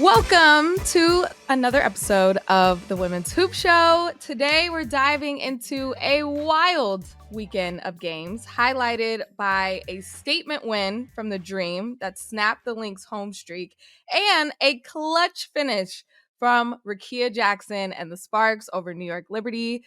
Welcome to another episode of the Women's Hoop Show. Today we're diving into a wild weekend of games highlighted by a statement win from the Dream that snapped the Lynx home streak and a clutch finish from Rickea Jackson and the Sparks over New York Liberty.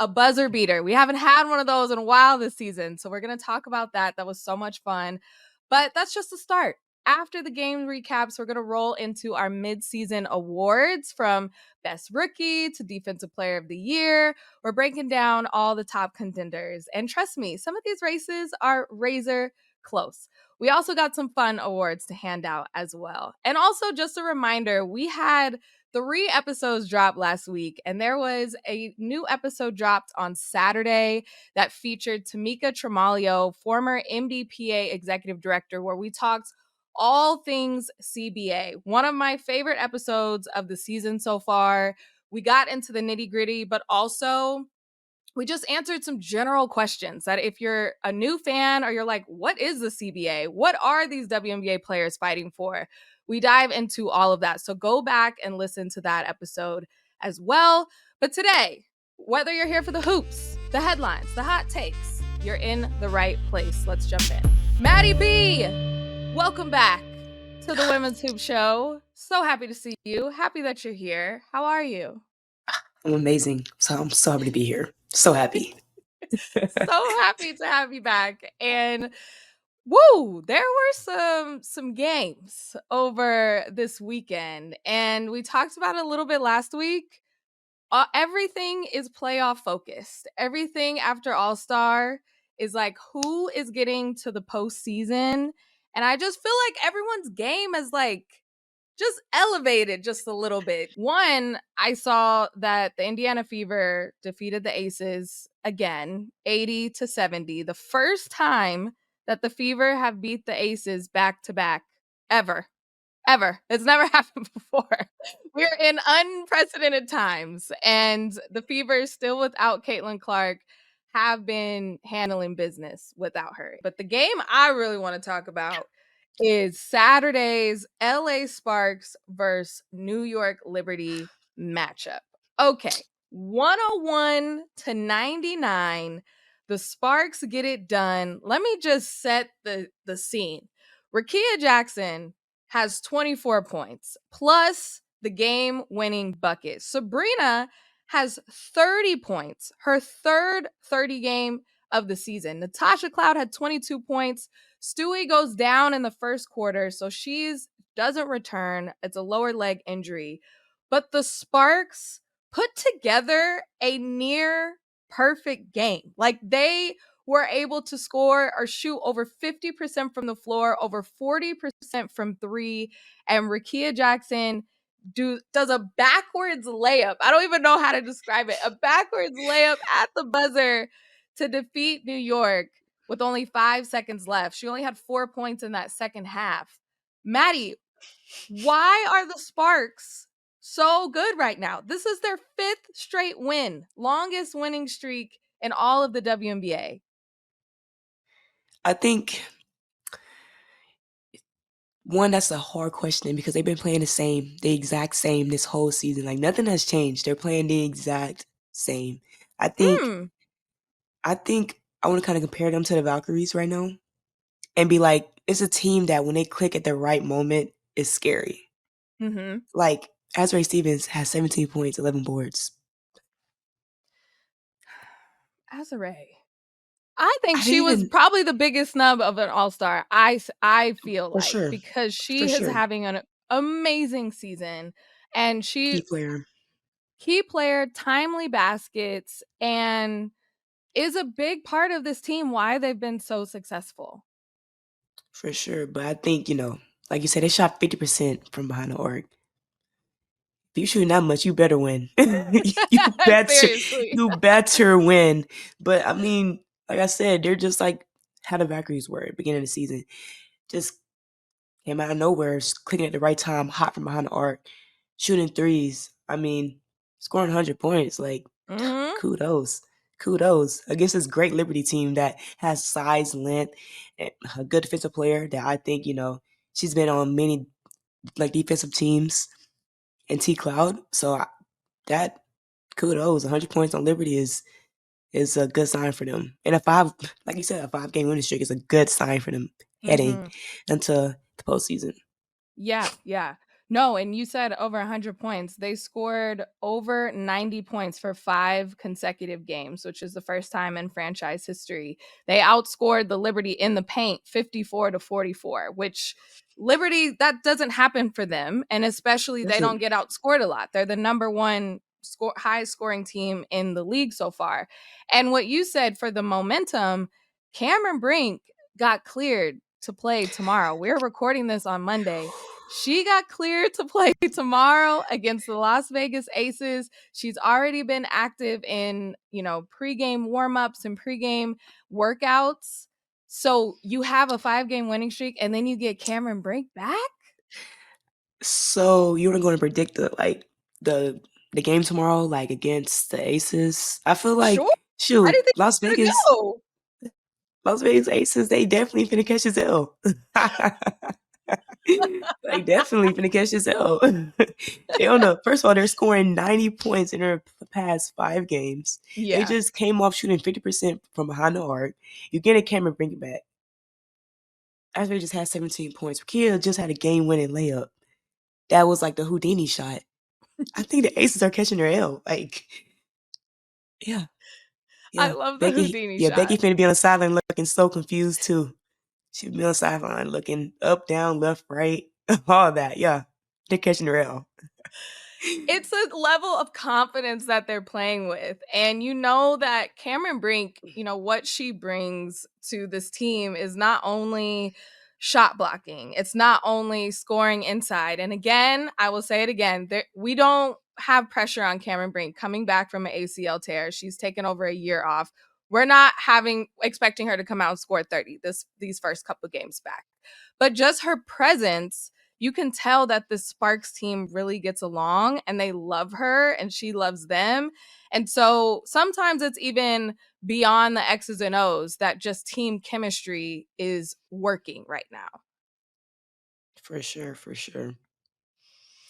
A buzzer beater. We haven't had one of those in a while this season, so we're going to talk about that. That was so much fun, but that's just the start. After the game recaps, we're going to roll into our midseason awards from Best Rookie to Defensive Player of the Year. We're breaking down all the top contenders. And trust me, some of these races are razor close. We also got some fun awards to hand out as well. And also, just a reminder, we had 3 episodes dropped last week, and there was a new episode dropped on Saturday that featured Tamika Tremalio, former MDPA executive director, where we talked all things CBA. One of my favorite episodes of the season so far. We got into the nitty-gritty, but also we just answered some general questions that if you're a new fan or you're like, what is the CBA? What are these WNBA players fighting for? We dive into all of that. So go back and listen to that episode as well. But today, whether you're here for the hoops, the headlines, the hot takes, you're in the right place. Let's jump in. Maddie B, welcome back to the Women's Hoop Show. So happy to see you. Happy that you're here. How are you? I'm amazing. So I'm so happy to be here. So happy. So happy to have you back. And woo, there were some games over this weekend. And we talked about it a little bit last week. Everything is playoff focused. Everything after All-Star is like, who is getting to the postseason? And I just feel like everyone's game is like just elevated just a little bit. One, I saw that the Indiana Fever defeated the Aces again, 80-70. The first time that the Fever have beat the Aces back to back ever. It's never happened before. We're in unprecedented times, and the Fever, still without Caitlin Clark, have been handling business without her. But the game I really want to talk about is Saturday's LA Sparks versus New York Liberty matchup. Okay, 101-99. The Sparks get it done. Let me just set the scene. Rickea Jackson has 24 points plus the game-winning bucket. Sabrina has 30 points, her third 30 game of the season. Natasha Cloud had 22 points. Stewie goes down in the first quarter, so she's doesn't return. It's a lower leg injury. But the Sparks put together a near perfect game. Like, they were able to score or shoot over 50% from the floor, over 40% from three, and Rickea Jackson does a backwards layup. I don't even know how to describe it. A backwards layup at the buzzer to defeat New York with only 5 seconds left. She only had 4 points in that second half. Maddie, why are the Sparks so good right now? This is their 5th straight win, longest winning streak in all of the WNBA. I think, one, that's a hard question because they've been playing the exact same this whole season. Like, nothing has changed. They're playing the exact same. I think I want to kind of compare them to the Valkyries right now and be like, it's a team that when they click at the right moment is scary. Mm-hmm. Like, Azrae Stevens has 17 points, 11 boards. Azrae. I think she was probably the biggest snub of an All-Star. I feel like, sure. because she is having an amazing season, and she key player, timely baskets, and is a big part of this team. Why they've been so successful. For sure, but I think, like you said, they shot 50% from behind the arc. If you shooting that much, you better win. You better win. But I mean, like I said, they're just like how the Valkyries were at the beginning of the season. Just came out of nowhere, clicking at the right time, hot from behind the arc, shooting threes. I mean, scoring 100 points. Like, kudos. kudos against this great Liberty team that has size, length, and a good defensive player that I think, she's been on many like defensive teams in T Cloud. So that kudos, 100 points on Liberty is a good sign for them. And like you said, a 5-game winning streak is a good sign for them heading Mm-hmm. into the postseason. Yeah, yeah. No, and you said over 100 points. They scored over 90 points for 5 consecutive games, which is the first time in franchise history. They outscored the Liberty in the paint 54-44, which Liberty, that doesn't happen for them. And especially they don't Doesn't get outscored a lot. They're the number one highest scoring team in the league so far. And what you said for the momentum, Cameron Brink got cleared to play tomorrow. We're recording this on Monday. She got cleared to play tomorrow against the Las Vegas Aces. She's already been active in, pregame warmups and pregame workouts. So you have a 5-game winning streak and then you get Cameron Brink back? So you were going to predict the the game tomorrow, like against the Aces? I feel like Sure. How do shoot, you think it's gonna go? Las Vegas Aces, they definitely finna catch his L. They definitely finna catch his L. They don't know. First of all, they're scoring 90 points in their past 5 games. They Yeah. just came off shooting 50% from behind the arc. You get a camera, bring it back. After they just had 17 points. Kia just had a game-winning layup. That was like the Houdini shot. I think the Aces are catching their L. Like, yeah, I yeah. love the Houdini shot. Becky finna be on the sideline looking so confused too. She'd be on the sideline looking up, down, left, right, all that. Yeah, they're catching their L. It's a level of confidence that they're playing with. And you know that Cameron Brink, what she brings to this team is not only shot blocking, it's not only scoring inside. And again, I will say it again, we don't have pressure on Cameron Brink coming back from an ACL tear. She's taken over a year off. We're not expecting her to come out and score 30 these first couple of games back. But just her presence, you can tell that the Sparks team really gets along and they love her and she loves them. And so sometimes it's even beyond the X's and O's that just team chemistry is working right now. For sure, for sure.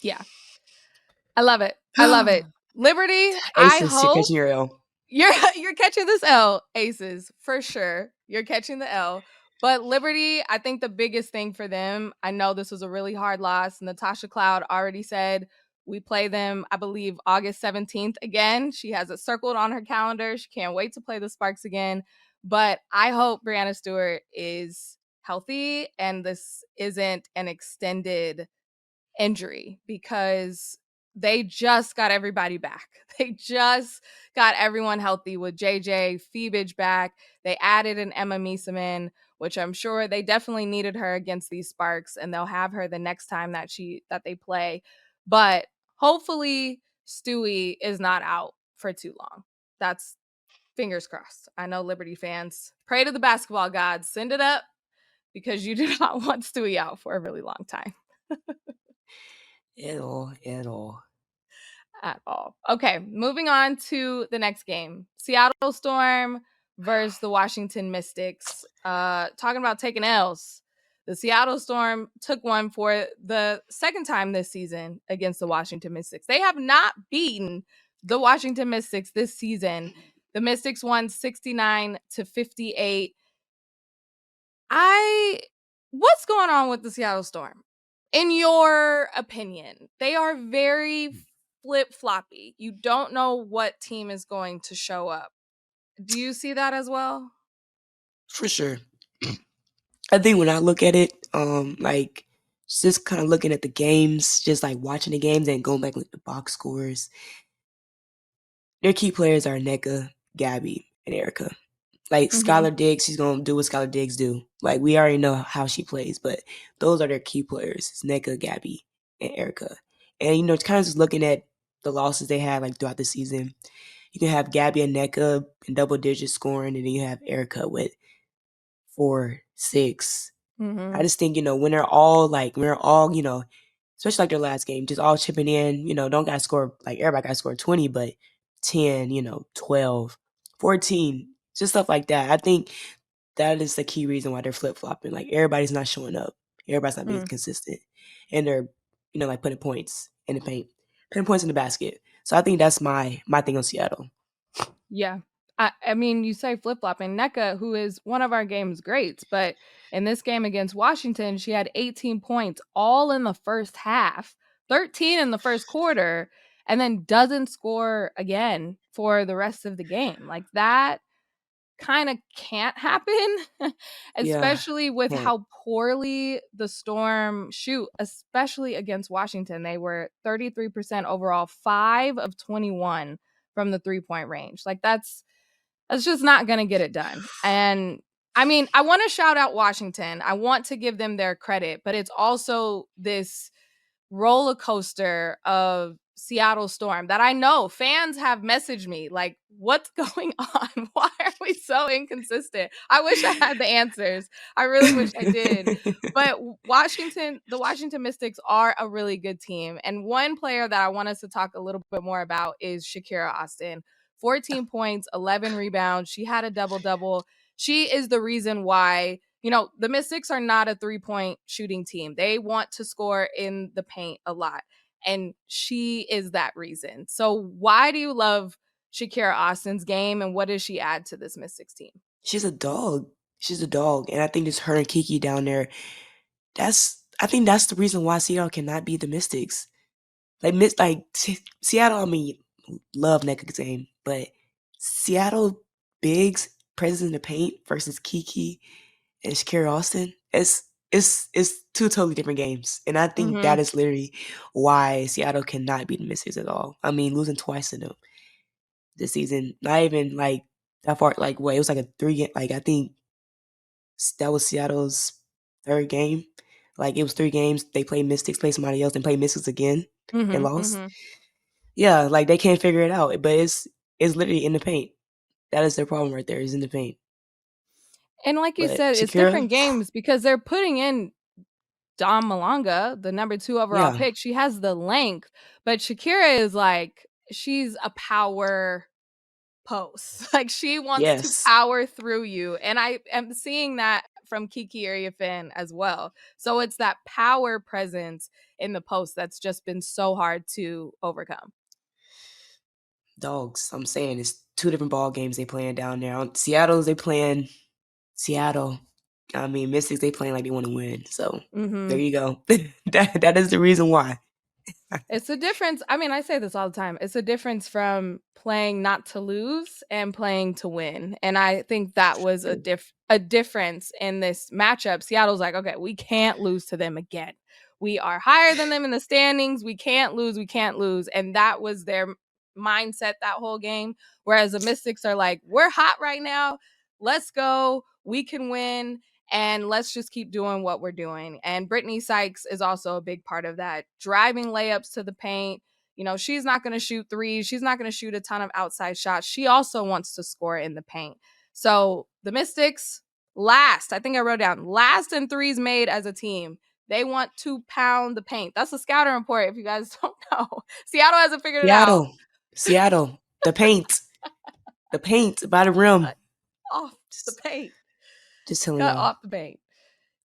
Yeah. I love it. I love it. Liberty, I Aces, you're hope catching your L. you're catching this L, Aces, for sure. You're catching the L. But Liberty, I think the biggest thing for them, I know this was a really hard loss. Natasha Cloud already said we play them, I believe, August 17th again. She has it circled on her calendar. She can't wait to play the Sparks again. But I hope Brianna Stewart is healthy and this isn't an extended injury because they just got everybody back. They just got everyone healthy with JJ Phoebage back. They added an Emma Meeseman, which I'm sure they definitely needed her against these Sparks, and they'll have her the next time that they play. But hopefully Stewie is not out for too long. That's fingers crossed. I know Liberty fans pray to the basketball gods, send it up because you do not want Stewie out for a really long time. At all. At all. Okay, moving on to the next game. Seattle Storm versus the Washington Mystics. Talking about taking L's. The Seattle Storm took one for the second time this season against the Washington Mystics. They have not beaten the Washington Mystics this season. The Mystics won 69-58. What's going on with the Seattle Storm? In your opinion, they are very flip-floppy. You don't know what team is going to show up. Do you see that as well? For sure. I think when I look at it, just kind of looking at the games, just like watching the games and going back with the box scores, their key players are Nneka, Gabby, and Erica. Like Mm-hmm. Skylar Diggs, she's gonna do what Skylar Diggs do. Like we already know how she plays, but those are their key players: it's Nneka, Gabby, and Erica. And it's kind of just looking at the losses they had like throughout the season. You can have Gabby and Nneka in double digit scoring, and then you have Erica with 4, 6. I Mm-hmm. just think when they're all especially like their last game, just all chipping in. Don't gotta score like everybody gotta score 20, but 10, 12, 14, just stuff like that. I think that is the key reason why they're flip-flopping. Like, everybody's not showing up. Everybody's not being consistent. And they're, like, putting points in the paint, putting points in the basket. So I think that's my thing on Seattle. Yeah. I mean, you say flip-flopping. Nneka, who is one of our game's greats, but in this game against Washington, she had 18 points all in the first half, 13 in the first quarter, and then doesn't score again for the rest of the game. Like, that kind of can't happen, Yeah, especially with can't. how poorly the Storm shoot, especially against Washington. They were 33% overall, 5 of 21 from the 3-point range. Like, that's just not going to get it done. And I mean, I want to shout out Washington. I want to give them their credit, but it's also this roller coaster of Seattle Storm that I know fans have messaged me like, what's going on? Why are we so inconsistent? I wish I had the answers. I really wish I did. But the Washington Mystics are a really good team. And one player that I want us to talk a little bit more about is Shakira Austin. 14 points, 11 rebounds. She had a double-double. She is the reason why, the Mystics are not a 3-point shooting team. They want to score in the paint a lot. And she is that reason. So why do you love Shakira Austin's game, and what does she add to this Mystics team? She's a dog. She's a dog. And I think it's her and Kiki down there. I think that's the reason why Seattle cannot beat the Mystics. Seattle, I mean, love Nneka's game, but Seattle bigs presence in the paint versus Kiki and Shakira Austin, it's two totally different games. And I think that Mm-hmm. is literally why Seattle cannot beat the Mystics at all. I mean, losing twice to them this season, not even like that far. Like, it was like a 3 game. Like, I think that was Seattle's third game. Like, it was 3 games. They played Mystics, played somebody else, and played Mystics again and Mm-hmm. lost. Mm-hmm. Yeah, like, they can't figure it out. But it's literally in the paint. That is their problem right there. Is in the paint. And like you But said, it's Shakira, different games because they're putting in Dom Malonga, the number 2 overall yeah, pick. She has the length, but Shakira is like, she's a power post. Like, she wants to yes, power through you. And I am seeing that from Kiki Ariafin as well. So it's that power presence in the post that's just been so hard to overcome. dogs. I'm saying it's 2 different ball games they playing down there. Seattle's they playing Seattle. I mean, Mystics they playing like they want to win. So there Mm-hmm. you go. That is the reason why. It's a difference. I mean, I say this all the time. It's a difference from playing not to lose and playing to win. And I think that was True. a difference in this matchup. Seattle's like, okay, we can't lose to them again. We are higher than them in the standings. We can't lose. We can't lose. And that was their mindset that whole game. Whereas the Mystics are like, we're hot right now. Let's go. We can win, and let's just keep doing what we're doing. And Brittany Sykes is also a big part of that, driving layups to the paint. She's not going to shoot threes. She's not going to shoot a ton of outside shots. She also wants to score in the paint. So the Mystics, last, I think I wrote down, last in threes made as a team. They want to pound the paint. That's a scouting report if you guys don't know. Seattle hasn't figured it out. Seattle, the paint by the rim. Cut off the Just, paint. just telling Cut y'all. off the paint.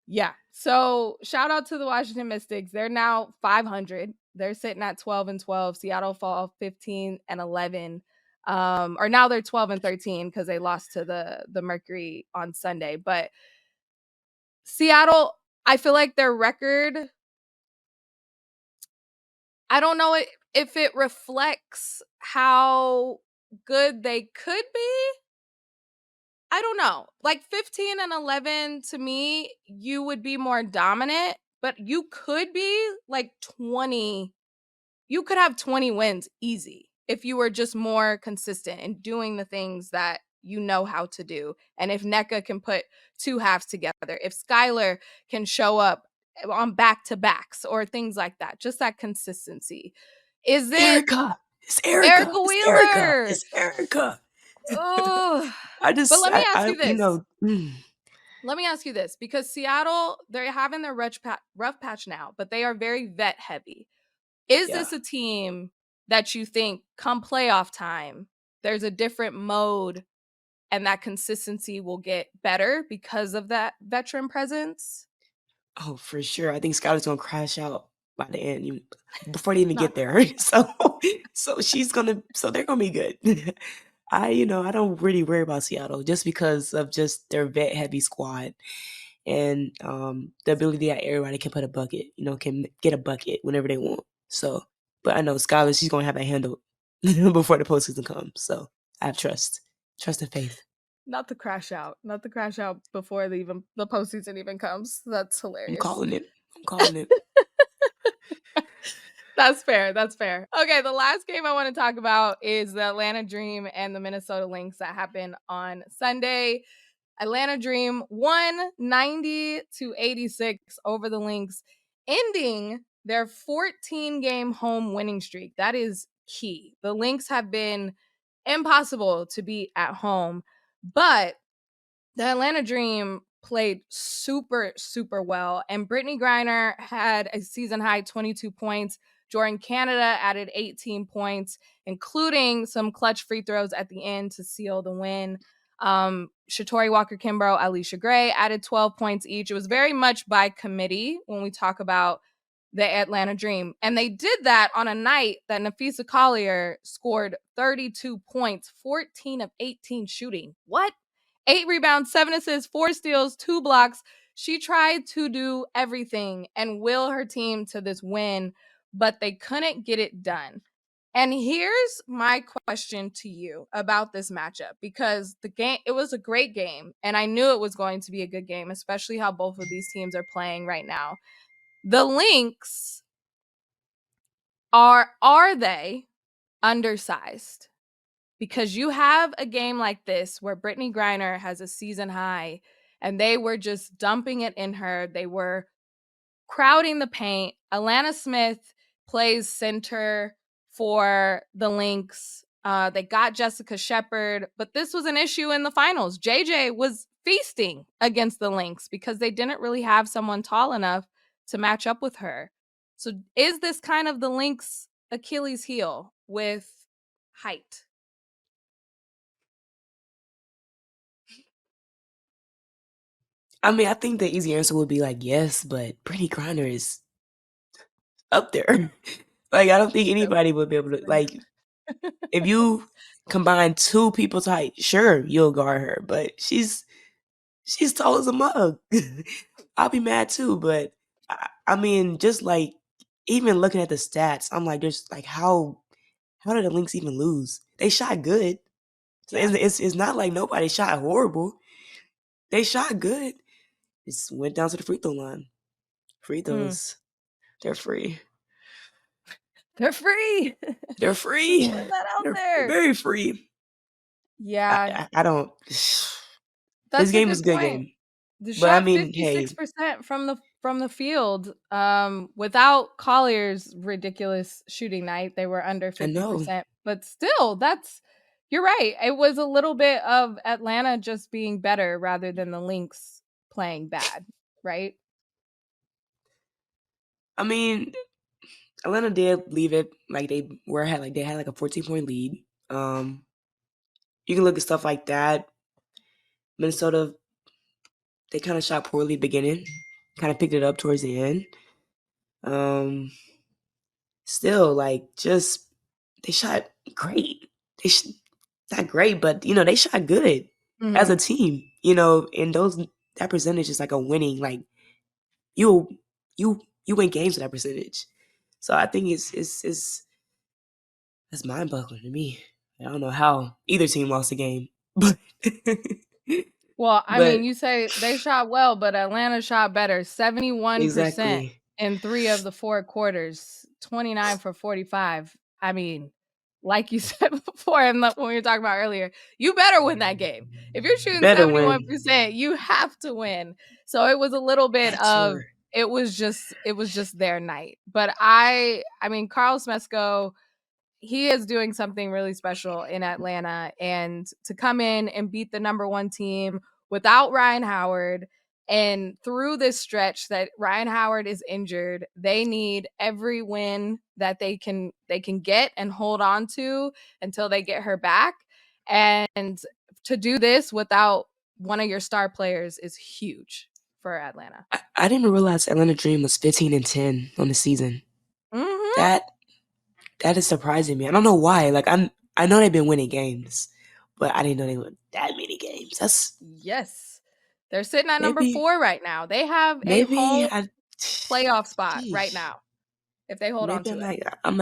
Yeah. So shout out to the Washington Mystics. They're now 500. They're sitting at 12-12. Seattle fall 15-11. Or now they're 12-13 because they lost to the Mercury on Sunday. But Seattle, I feel like their record, I don't know if it reflects how good they could be. I don't know. Like 15-11 to me, you would be more dominant, but you could be like 20. You could have 20 wins easy if you were just more consistent in doing the things that you know how to do. And if Nneka can put 2 halves together, if Skylar can show up on back to backs or things like that, just that consistency. Is it Erica, it's Erica, Erica it's Erica, Wheeler? it's Erica. Oh, I but just, let me ask I you this. mm, Let me ask you this, because Seattle, they're having their rough patch now, but they are very vet heavy. Is yeah. this a team that you think come playoff time, there's a different mode and that consistency will get better because of that veteran presence? Oh, for sure. I think Skylar's gonna crash out by the end, before they even Not get there. So they're gonna be good. I don't really worry about Seattle just because of just their vet heavy squad and the ability that everybody can put a bucket, can get a bucket whenever they want. So, but I know Skylar, she's gonna have it handled before the postseason comes. So I have trust and faith. not the crash out, before the postseason even comes. That's I'm hilarious. calling it. I'm calling it. That's fair. That's fair. Okay, the last game I want to talk about is the Atlanta Dream and the Minnesota Lynx that happened on Sunday. Atlanta Dream won 90-86 over the Lynx, ending their 14-game home winning streak. That is key. The Lynx have been impossible to beat at home, but the Atlanta Dream played super, super well. And Brittany Griner had a season high 22 points. Jordan Canada added 18 points, including some clutch free throws at the end to seal the win. Shatori Walker Kimbrough, Alicia Gray added 12 points each. It was very much by committee when we talk about the Atlanta Dream. And they did that on a night that Nafisa Collier scored 32 points, 14 of 18 shooting. What? 8 rebounds, 7 assists, 4 steals, 2 blocks. She tried to do everything and will her team to this win, but they couldn't get it done. And here's my question to you about this matchup, because it was a great game, and I knew it was going to be a good game, especially how both of these teams are playing right now. The Lynx, are they undersized? Because you have a game like this where Brittany Griner has a season high and they were just dumping it in her. They were crowding the paint. Alana Smith plays center for the Lynx. They got Jessica Shepard, but this was an issue in the finals. JJ was feasting against the Lynx because they didn't really have someone tall enough to match up with her. So is this kind of the Lynx Achilles heel with height? I mean, I think the easy answer would be like yes, but Brittany Griner is up there. Like, I don't think anybody would be able to, like, if you combine two people's height, sure, you'll guard her, but she's tall as a mug. I'll be mad too, but I mean, just like even looking at the stats, I'm like, there's like how did the Lynx even lose? They shot good. So Yeah. it's not like nobody shot horrible. They shot good. It went down to the free throw line. Free throws, they're free. They're free. They're free. Put that out They're there. very free. Yeah, I don't. This that's a game was good a good point. game, They but I shot mean, hey, 56% from the field. Without Collier's ridiculous shooting night, they were under I know. 50%. But still, you're right. It was a little bit of Atlanta just being better rather than the Lynx playing bad, right? I mean, Atlanta did leave it like they had like a 14-point lead. You can look at stuff like that. Minnesota, they kind of shot poorly beginning, kind of picked it up towards the end. Um, Still, like, just they shot great. Not great, but they shot good as Mm-hmm. a team. And that percentage is like a winning. Like you you win games with that percentage. So I think it's mind boggling to me. I don't know how either team lost the game, but Well, I but mean, you say they shot well, but Atlanta shot better. 71% exactly in 3 of the 4 quarters, 29 for 45. I mean, like you said before, and when we were talking about earlier, you better win that game. If you're shooting better win. 71%, you have to win. So it was a little bit Not of sure. it was just their night. But I mean, Carl Smesco, he is doing something really special in Atlanta, and to come in and beat the number 1 team without Ryan Howard, and through this stretch that Ryan Howard is injured, they need every win that they can get and hold on to until they get her back. And to do this without one of your star players is huge for Atlanta. I didn't realize Atlanta Dream was 15-10 on the season. Mm-hmm. That is surprising me. I don't know why. Like I know they've been winning games, but I didn't know they won that many games. That's Yes. They're sitting at number maybe 4 right now. They have a maybe home I playoff spot right sheesh. now if they hold on Maybe to it. I'm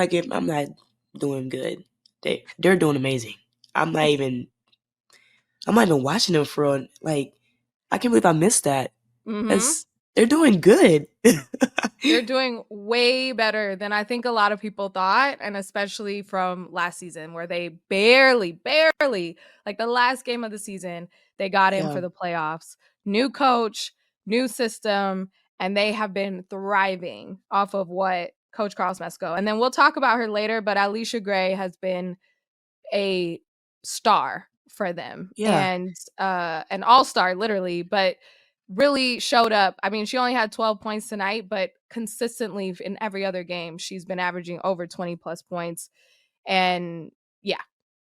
not doing good. They're doing amazing. I'm not even watching them for like I can't believe I missed that. Mm-hmm. They're doing good. They're doing way better than I think a lot of people thought, and especially from last season where they barely, like the last game of the season, they got in Yeah. for the playoffs. New coach, new system, and they have been thriving off of what Coach Carlos Mesco. And then we'll talk about her later, but Alicia Gray has been a star for them Yeah. and an all-star literally, but really showed up. I mean, she only had 12 points tonight, but consistently in every other game, she's been averaging over 20 plus points. And yeah,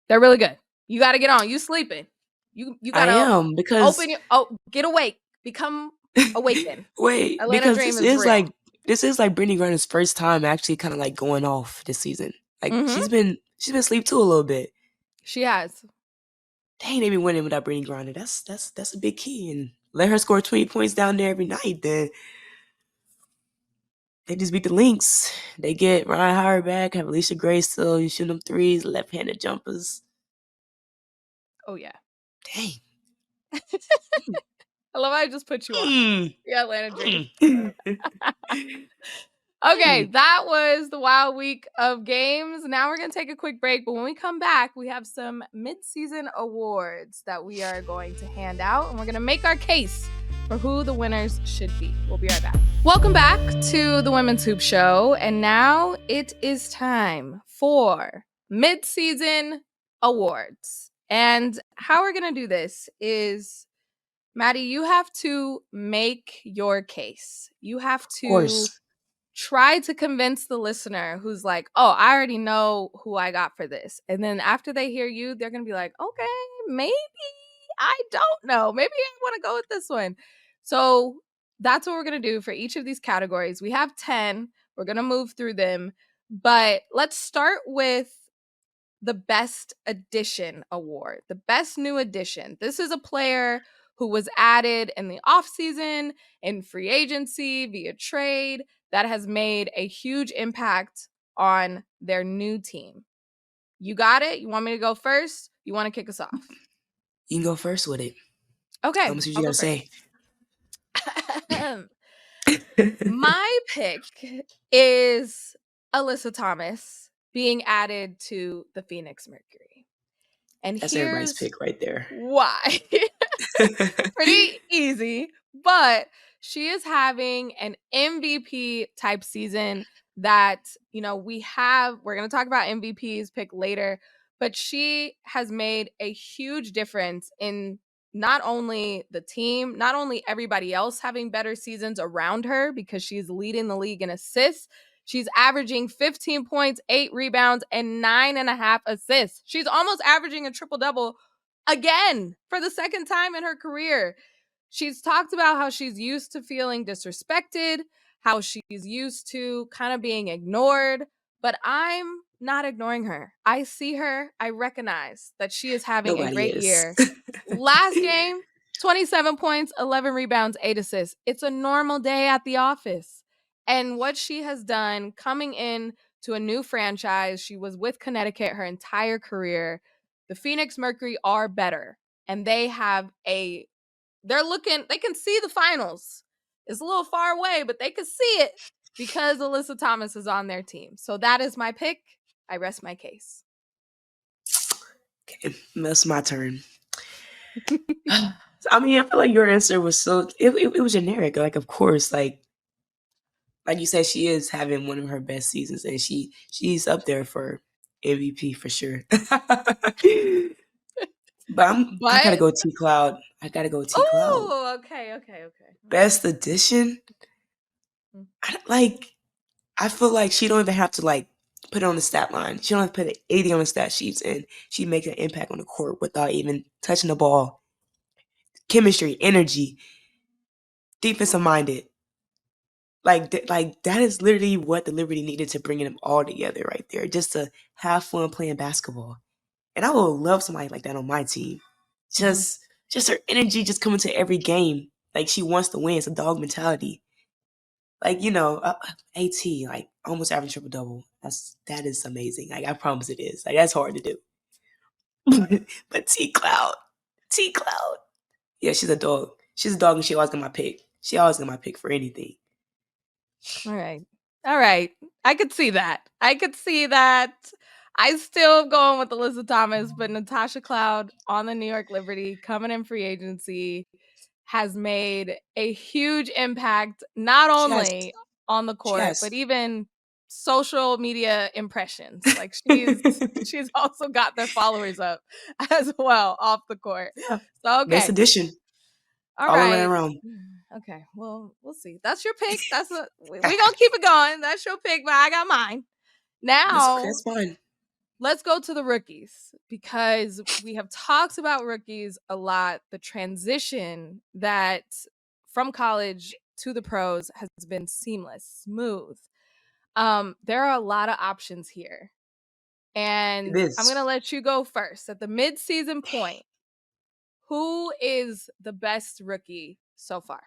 they're really good. You got to get on. You sleeping. You got I to am because get awake. Become awakened. wait, Atlanta because Dream is real. this is like Brittany Griner's first time actually kind of like going off this season. Like Mhm. she's been asleep too a little bit. She has. Dang, they be winning without Brittany Griner. That's a big key. And let her score 20 points down there every night. Then they just beat the Lynx. They get Ryan Howard back. Have Alicia Gray still shooting them threes, left-handed jumpers. Oh yeah. Dang. I love how I just put you on. Mm. The Atlanta Dream. Mm. Okay, that was the wild week of games. Now we're going to take a quick break, but when we come back, we have some mid-season awards that we are going to hand out, and we're going to make our case for who the winners should be. We'll be right back. Welcome back to the Women's Hoop Show, and now it is time for mid-season awards. And how we're going to do this is, Maddie, you have to make your case. You have Of to course. try to convince the listener who's like, oh, I already know who I got for this. And then after they hear you, they're going to be like, okay, maybe I don't know. Maybe I want to go with this one. So that's what we're going to do for each of these categories. We have 10. We're going to move through them. But let's start with the Best Addition Award, the Best New Addition. This is a player who was added in the offseason, in free agency, via trade, that has made a huge impact on their new team. You got it? You want me to go first? You want to kick us off? You can go first with it. Okay, Let me see what I'll you go got to say. My pick is Alyssa Thomas being added to the Phoenix Mercury. And That's everybody's here's pick right there. why. Pretty easy, but she is having an MVP type season that, we're going to talk about MVP's pick later, but she has made a huge difference in not only the team, not only everybody else having better seasons around her because she's leading the league in assists. She's averaging 15 points, 8 rebounds, and 9.5 assists. She's almost averaging a triple-double again for the second time in her career. She's talked about how she's used to feeling disrespected, how she's used to kind of being ignored, but I'm not ignoring her. I see her. I recognize that she is having a Nobody great is. year. Last game, 27 points, 11 rebounds, 8 assists. It's a normal day at the office. And what she has done coming in to a new franchise, she was with Connecticut her entire career. The Phoenix Mercury are better, and they can see the finals. It's a little far away, but they can see it because Alyssa Thomas is on their team. So that is my pick. I rest my case. Okay, that's my turn. I mean, I feel like your answer was it was generic. Like, of course, like you said, she is having one of her best seasons, and she's up there for MVP for sure. But I gotta But go T Cloud. I gotta go T Cloud. oh, okay. Best addition. Mm. I feel like she don't even have to like put it on the stat line. She don't have to put anything on the stat sheets, and she makes an impact on the court without even touching the ball. Chemistry, energy, defensive minded. Like that is literally what the Liberty needed to bring them all together right there, just to have fun playing basketball. And I would love somebody like that on my team. Just her energy, just coming to every game. Like she wants to win. It's a dog mentality. Like, AT, like almost average triple double. That is amazing. Like I promise it is. Like that's hard to do. But T Cloud, yeah, she's a dog. She's a dog, and she always got my pick. She always got my pick for anything. All right. I could see that. I still going with Alyssa Thomas, but Natasha Cloud on the New York Liberty, coming in free agency, has made a huge impact, not She has. only on the She court, but has. even social media impressions. Like she's also got their followers up as well off the court. Yeah. So Nice okay. addition. All All the way right. around. Okay. Well, we'll see. That's your pick. We gonna keep it going. That's your pick, but I got mine. That's okay. Now, That's fine. let's go to the rookies because we have talked about rookies a lot. The transition that from college to the pros has been seamless, smooth. There are a lot of options here. It And I'm going to is. let you go first. At the mid-season point, who is the best rookie so far?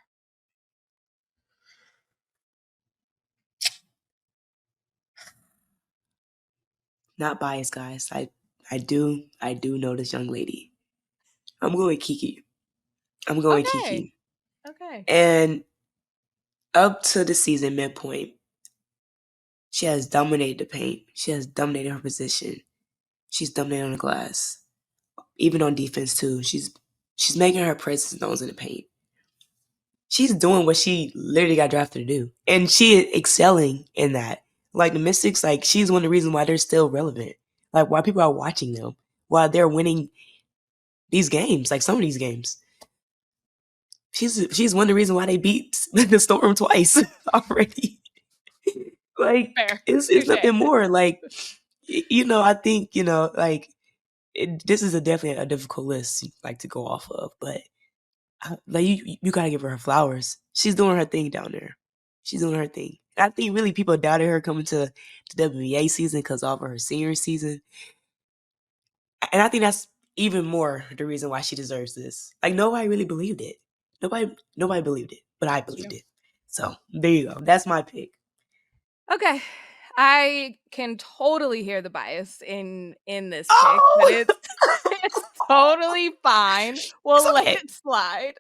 Not biased, guys. I do know this young lady. I'm going Kiki. Okay. Okay. And up to the season midpoint, she has dominated the paint. She has dominated her position. She's dominated on the glass. Even on defense too. She's making her presence known in the paint. She's doing what she literally got drafted to do. And she is excelling in that. Like the Mystics, like she's one of the reasons why they're still relevant. Like why people are watching them. Why they're winning these games, like some of these games. She's one of the reasons why they beat the Storm twice already. Like Fair. it's Touche. nothing more. Like I think like this is definitely a difficult list like to go off of, but like you gotta give her flowers. She's doing her thing down there. She's doing her thing. I think really people doubted her coming to the WNBA season because of her senior season, and I think that's even more the reason why she deserves this. Like nobody really believed it. Nobody believed it, but I believed it. So there you go. That's my pick. Okay. I can totally hear the bias in this pick, but Oh, it's totally fine. it's We'll let okay. it slide.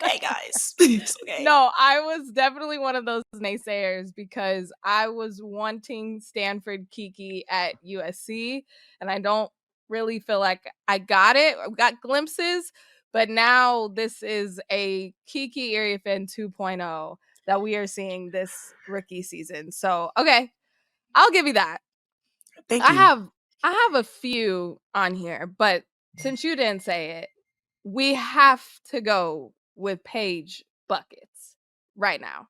Okay, guys, it's okay. No, I was definitely one of those naysayers because I was wanting Stanford Kiki at USC, and I don't really feel like I got it. I got glimpses, but now this is a Kiki Iriafen 2.0 that we are seeing this rookie season. So, okay, I'll give you that. Thank I you. have a few on here, but since you didn't say it, we have to go with Paige Buckets right now.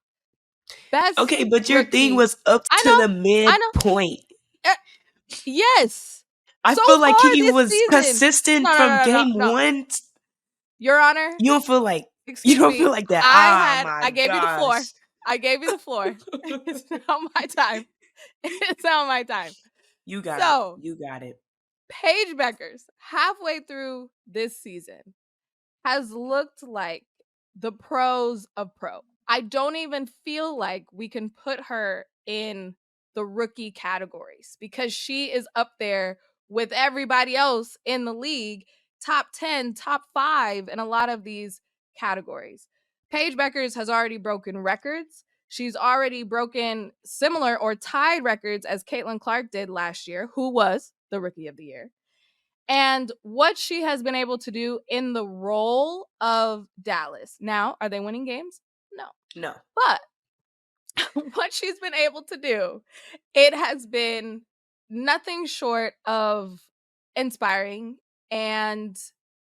Okay, Best but your thing rookie. was up I to know. the I know. midpoint. Uh, yes. I So feel like far Kiki this was season. consistent No, no, from no, no, game no. one. Your Honor, You don't feel like excuse me. that. I My gave you the floor. gosh. I gave you the floor. It's now my time. It's now my time. You got it. So, You got it. Paige Beckers, halfway through this season, has looked like the pros of pro. I don't even feel like we can put her in the rookie categories because she is up there with everybody else in the league, top 10, top 5 in a lot of these categories. Paige Beckers has already broken records. She's already broken similar or tied records as Caitlin Clark did last year, who was the rookie of the year. And what she has been able to do in the role of Dallas. Now, are they winning games? No. No. But what she's been able to do, it has been nothing short of inspiring and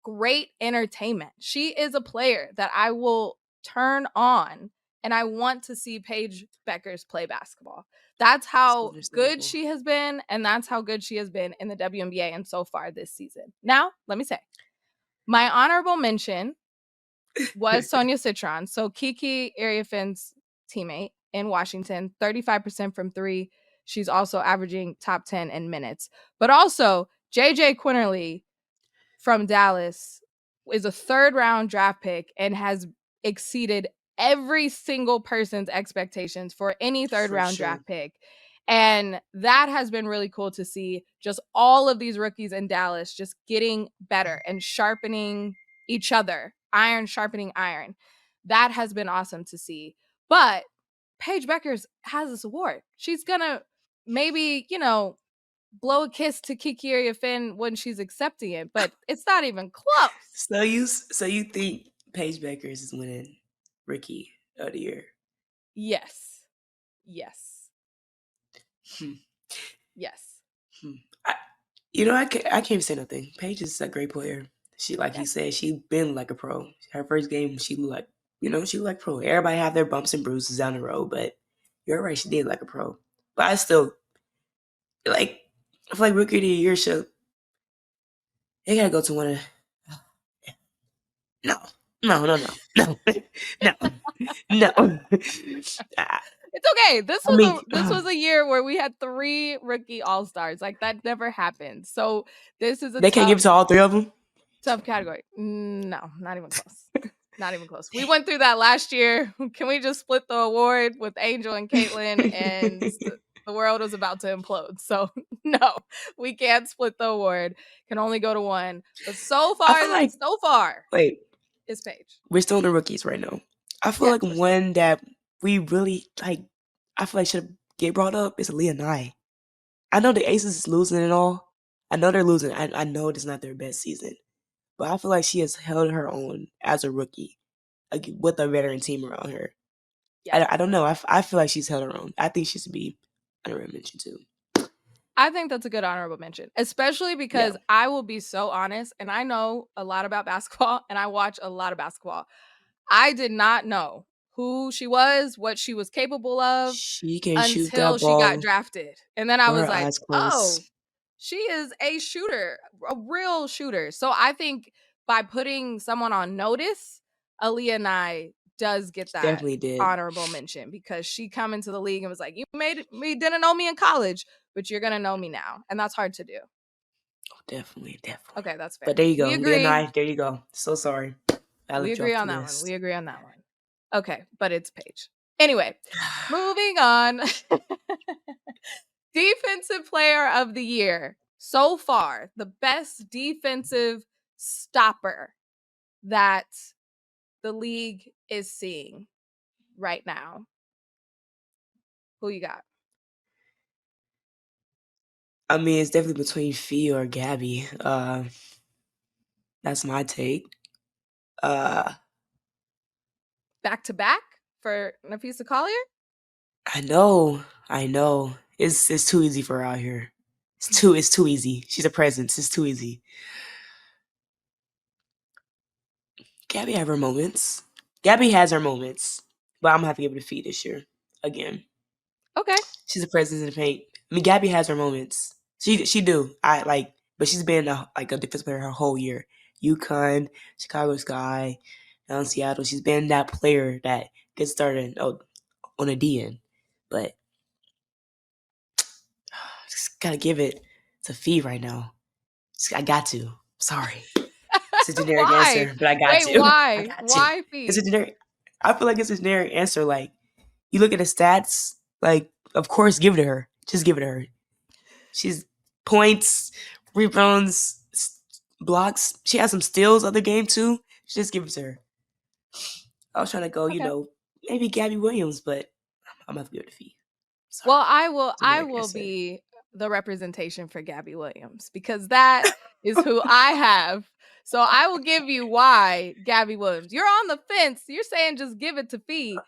great entertainment. She is a player that I will turn on and I want to see Paige Beckers play basketball. That's how good she has been, and that's how good she has been in the WNBA and so far this season. Now, let me say, my honorable mention was Sonia Citron. So Kiki Iriafin's teammate in Washington, 35% from three. She's also averaging top 10 in minutes. But also JJ Quinterly from Dallas is a third round draft pick and has exceeded every single person's expectations for any third round draft pick. And that has been really cool to see, just all of these rookies in Dallas just getting better and sharpening each other, iron sharpening iron. That has been awesome to see. But Paige Beckers has this award. She's going to maybe, blow a kiss to Kiki Iriafen when she's accepting it, but it's not even close. So you think Paige Beckers is winning Rookie of the Year? Yes. Hmm. Yes. I can't even say nothing. Paige is a great player. She, like you said, she been like a pro. Her first game, she looked like pro. Everybody have their bumps and bruises down the road, but you're right, she did like a pro. But I still I feel like Rookie of the Year show. They gotta go to one of. No. No. It's okay. This was a year where we had 3 rookie all-stars. Like, that never happened. So this is they can't give it to all 3 of them. Tough category. No, not even close. Not even close. We went through that last year. Can we just split the award with Angel and Caitlin? And the world was about to implode. So no, we can't split the award. Can only go to one. But so far, wait, it's Paige. We're still in the rookies right now. I feel like one that we really I feel like should get brought up is Leah Nye. I know the Aces is losing and all. I know they're losing. I know it's not their best season. But I feel like she has held her own as a rookie with a veteran team around her. Yeah. I don't know. I feel like she's held her own. I think she should be honorable mention too. I think that's a good honorable mention, especially because I will be so honest, and I know a lot about basketball, and I watch a lot of basketball. I did not know who she was, what she was capable of She can shoot that until she ball got drafted. And then I was like, eyes closed. oh, she is a shooter, a real shooter. So I think by putting someone on notice, Aaliyah Nye does get that Definitely did. honorable mention, because she come into the league and was like, you didn't know me in college, but you're going to know me now. And that's hard to do. Oh, definitely. Okay, that's fair. But there you go. We agree. Leah Nye, there you go. So sorry. We agree on that one. We agree on that one. Okay, but it's Paige. Anyway, moving on. Defensive player of the year. So far, the best defensive stopper that the league is seeing right now. Who you got? I mean, it's definitely between Fee or Gabby. That's my take. Back to back for Nafisa Collier? I know. It's too easy for her out here. It's too easy. She's a presence. It's too easy. Gabby has her moments, but I'm gonna have to give it a Fee this year again. Okay. She's a presence in the paint. I mean, Gabby has her moments. She do. But she's been a defense player her whole year. UConn, Chicago Sky, down in Seattle. She's been that player that gets started on a DN. But just gotta give it to Fee right now. I got to. Sorry. It's a generic answer, but I got to. Why? Why Fee? It's a generic. I feel like it's a generic answer. Like, you look at the stats, like, of course, give it to her. Just give it to her. She's points, rebounds, blocks. She has some steals other game too. Just give it to her. I was trying to go, maybe Gabby Williams, but I'm gonna have to give it to Fee. Sorry. Well, I will be the representation for Gabby Williams, because that is who I have. So I will give you why Gabby Williams. You're on the fence. You're saying just give it to Fee.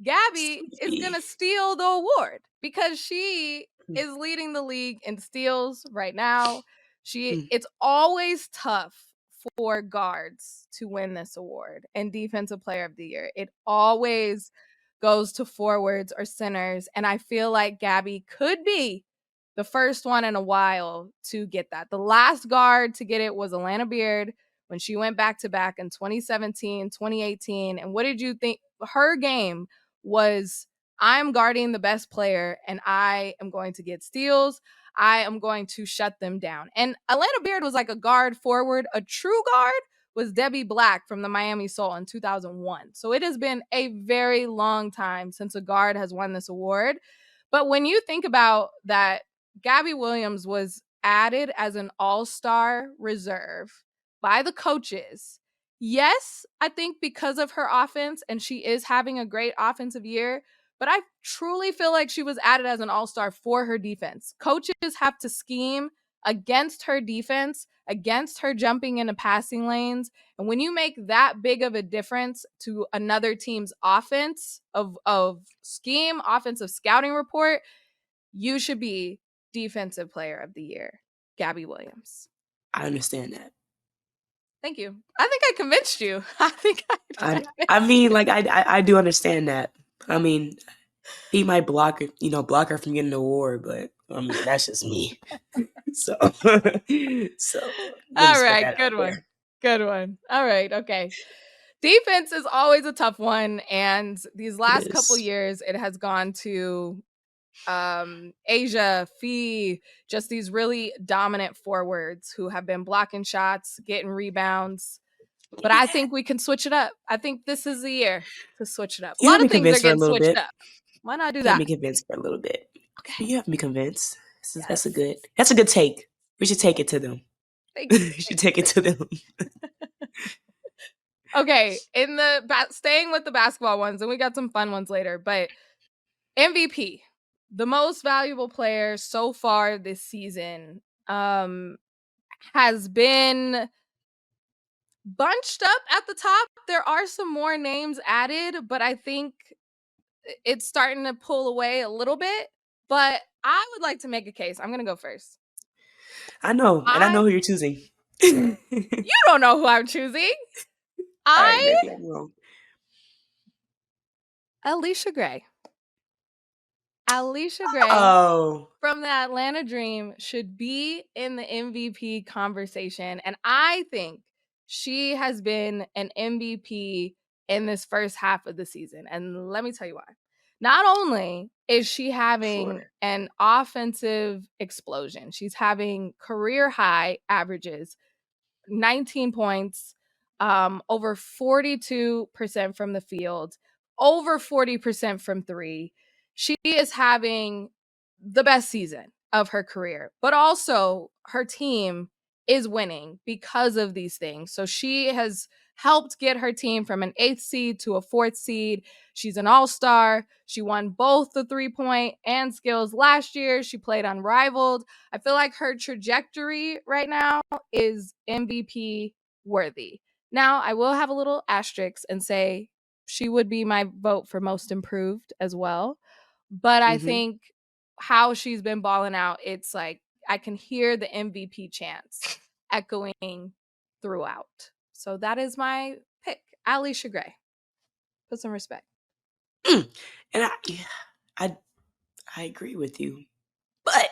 Gabby is going to steal the award because she is leading the league in steals right now. It's always tough for guards to win this award and defensive player of the year. It always goes to forwards or centers. And I feel like Gabby could be the first one in a while to get that. The last guard to get it was Alana Beard when she went back to back in 2017, 2018. And what did you think? Her game was, I'm guarding the best player and I am going to get steals. I am going to shut them down. And Alana Beard was like a guard forward. A true guard was Debbie Black from the Miami Soul in 2001. So it has been a very long time since a guard has won this award. But when you think about that, Gabby Williams was added as an all-star reserve by the coaches. Yes, I think because of her offense, and she is having a great offensive year, but I truly feel like she was added as an all-star for her defense. Coaches have to scheme against her defense, against her jumping into passing lanes. And when you make that big of a difference to another team's offense of scheme, offensive scouting report, you should be defensive player of the year, Gabby Williams. I understand that. Thank you. I think I convinced you. I mean, like I do understand that. I mean, he might block her from getting the award, but I mean that's just me. So all right, good one. All right, okay. Defense is always a tough one, and these last couple years, it has gone to Asia, Fee, just these really dominant forwards who have been blocking shots, getting rebounds. But I think we can switch it up. I think this is the year to switch it up. A lot of things are getting switched up. Why not do that? Let me convince for a little bit. Okay, you have me convinced. That's a good take. We should take it to them. We should take it to them. Okay, staying with the basketball ones, and we got some fun ones later, but MVP, the most valuable player so far this season, has been bunched up at the top. There are some more names added, but I think it's starting to pull away a little bit. But I would like to make a case. I'm going to go first. I know, and I know who you're choosing. You don't know who I'm choosing. Maybe I'm wrong. Alicia Gray. Alicia Gray from the Atlanta Dream should be in the MVP conversation. And I think she has been an MVP in this first half of the season. And let me tell you why. Not only is she having an offensive explosion, she's having career high averages, 19 points, over 42% from the field, over 40% from three. She is having the best season of her career, but also her team is winning because of these things. So she has helped get her team from an 8th seed to a 4th seed. She's an all-star. She won both the 3-point and skills last year. She played unrivaled. I feel like her trajectory right now is MVP worthy. Now, I will have a little asterisk and say she would be my vote for most improved as well. But I think how she's been balling out, it's like I can hear the MVP chants echoing throughout. So that is my pick, Alicia Gray. Put some respect. And I agree with you, but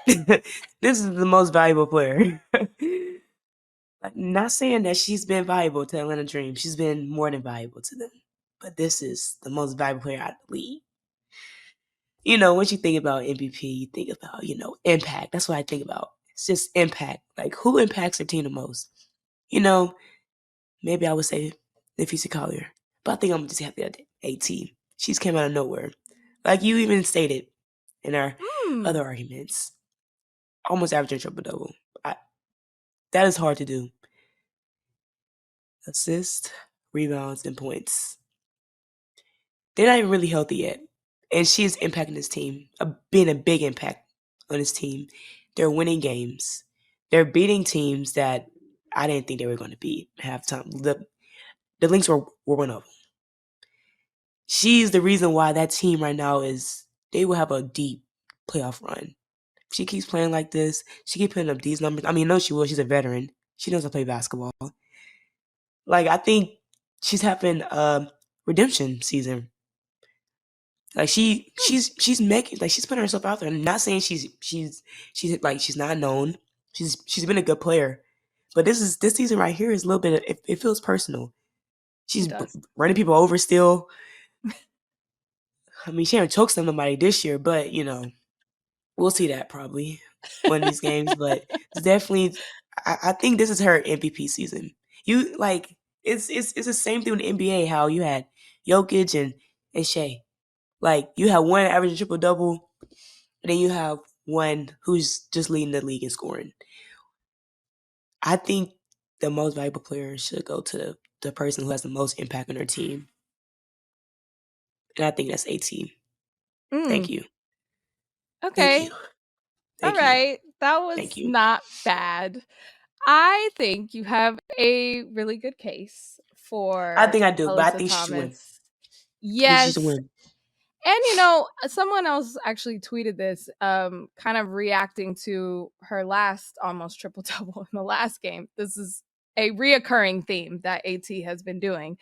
this is the most valuable player. Not saying that she's been valuable to Atlanta Dream. She's been more than valuable to them. But this is the most valuable player out of the league. Once you think about MVP, you think about, impact. That's what I think about. It's just impact. Like, who impacts their team the most? Maybe I would say Nafisa Collier. But I think I'm just happy at 18. She's came out of nowhere. Like you even stated in our other arguments. Almost averaging triple-double. That is hard to do. Assists, rebounds, and points. They're not even really healthy yet. And she's impacting this team, being a big impact on this team. They're winning games. They're beating teams that I didn't think they were going to beat halftime. The Lynx were one of them. She's the reason why that team right now they will have a deep playoff run. She keeps playing like this. She keeps putting up these numbers. I mean, no, she will. She's a veteran. She knows how to play basketball. Like, I think she's having a redemption season. Like she's making, like, she's putting herself out there. I'm not saying she's like, she's not known. She's been a good player, but this season right here is a little bit. It feels personal. It She's does. running people over still. I mean, she haven't choked somebody this year, but we'll see that probably one of these games. But it's definitely, I think this is her MVP season. You like it's the same thing with the NBA. How you had Jokic and Shea. Like, you have one average triple double, and then you have one who's just leading the league in scoring. I think the most valuable player should go to the person who has the most impact on their team, and I think that's AT. Thank Mm, you, thank you, okay. All thank you, right. That thank was you. not bad. I think you have a really good case I for think I do, but I Alyssa think she should win. Thomas. I think she should Yes. win. And someone else actually tweeted this, kind of reacting to her last almost triple double in the last game. This is a reoccurring theme that AT has been doing,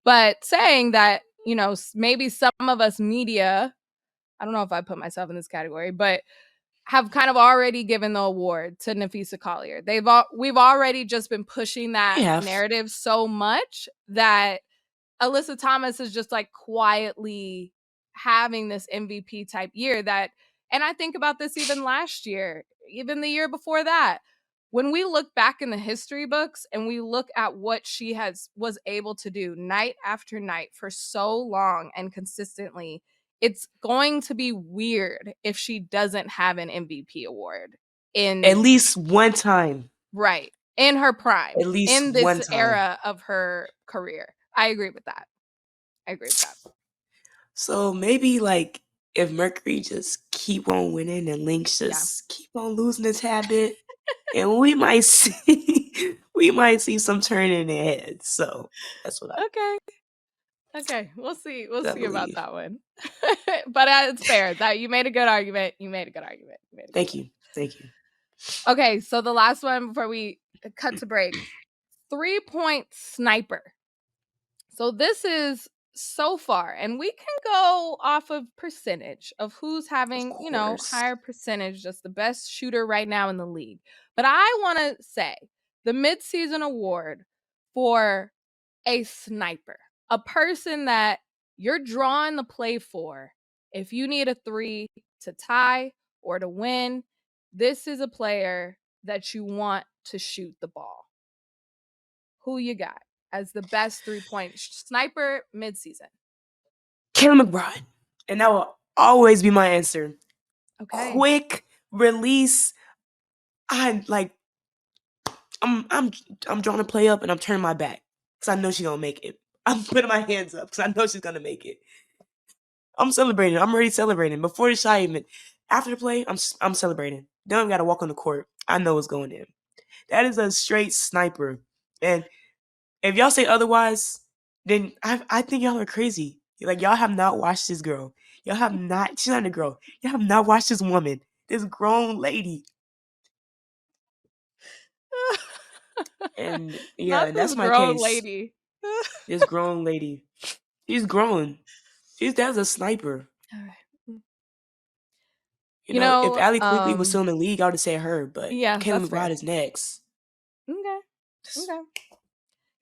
but saying that, maybe some of us media, I don't know if I put myself in this category, but have kind of already given the award to Nafisa Collier. We've already just been pushing We that have. narrative so much that Alyssa Thomas is just like quietly having this MVP type year and I think about this even last year, even the year before that. When we look back in the history books and we look at what she was able to do night after night for so long and consistently, it's going to be weird if she doesn't have an MVP award At in least one time. right in her prime, At least in this one time. era of her career. I agree with that. I agree with that. So maybe, like, if Mercury just keep on winning and Lynx Yeah. just keep on losing its habit, and we might see we might see some turn in their heads. So that's what Okay. Okay. We'll see. We'll I see about believe. that one. But it's fair that you made a good argument. You made a good argument. You made a good Thank one. you. Thank you. Okay. So the last one before we cut to break, 3-point sniper. So this is so far, and we can go off of percentage of who's Of having, course. higher percentage, just the best shooter right now in the league. But I want to say the midseason award for a sniper, a person that you're drawing the play for. If you need a three to tie or to win, this is a player that you want to shoot the ball. Who you got as the best 3-point sniper midseason? Kayla McBride. And that will always be my answer. Okay. Quick release. I like I'm I'm drawing a play up and I'm turning my back because I know she's gonna make it. I'm putting my hands up because I know she's gonna make it. I'm celebrating. I'm already celebrating before the shot even. After the play, I'm celebrating. Then I gotta walk on the court. I know it's going in. That is a straight sniper. And if y'all say otherwise, then I think y'all are crazy. Like, y'all have not watched this girl. Y'all have not. She's not a girl. Y'all have not watched this woman. This grown lady. And yeah, Not and this that's my grown case. lady. This grown lady. She's grown. That's a sniper. All right. If Allie Quigley was still in the league, I would have said her, but Yeah, Kayla that's McBride fair. is next. Okay. Okay.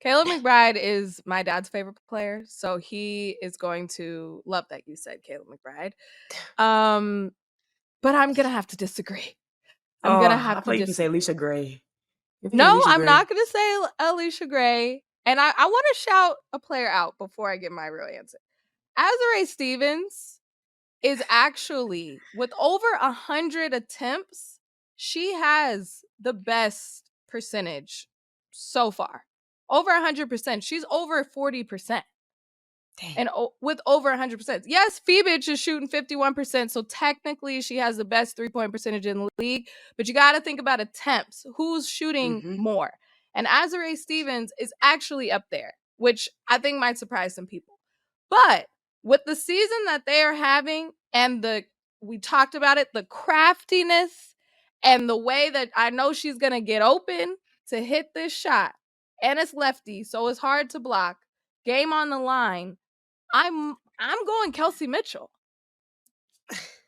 Caleb McBride is my dad's favorite player, so he is going to love that you said Caleb McBride. But I'm gonna have to disagree. I'm Oh, gonna I have to thought you could say disagree. Alicia Gray. You think No, Alicia I'm Gray? not gonna say Alicia Gray. And I want to shout a player out before I give my real answer. Azurá Stevens is actually, with over 100 attempts, she has the best percentage so far. Over 100%. She's over 40%. Dang. And with over 100%. Yes, Phoebich is shooting 51%, so technically she has the best 3-point percentage in the league, but you got to think about attempts. Who's shooting Mm-hmm. more? And Azurá Stevens is actually up there, which I think might surprise some people. But with the season that they are having and we talked about it, the craftiness and the way that I know she's going to get open to hit this shot, and it's lefty, so it's hard to block. Game on the line. I'm going Kelsey Mitchell.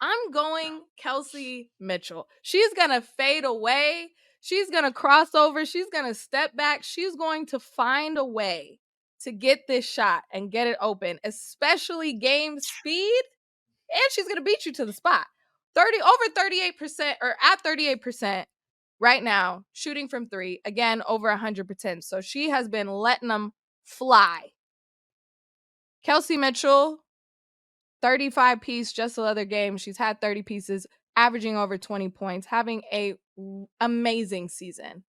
I'm going Kelsey Mitchell. She's going to fade away. She's going to cross over. She's going to step back. She's going to find a way to get this shot and get it open, especially game speed. And she's going to beat you to the spot. Over 38% or at 38% right now, shooting from three. Again, over 100%. So she has been letting them fly. Kelsey Mitchell, 35 piece just the other game. She's had 30 pieces, averaging over 20 points, having a amazing season.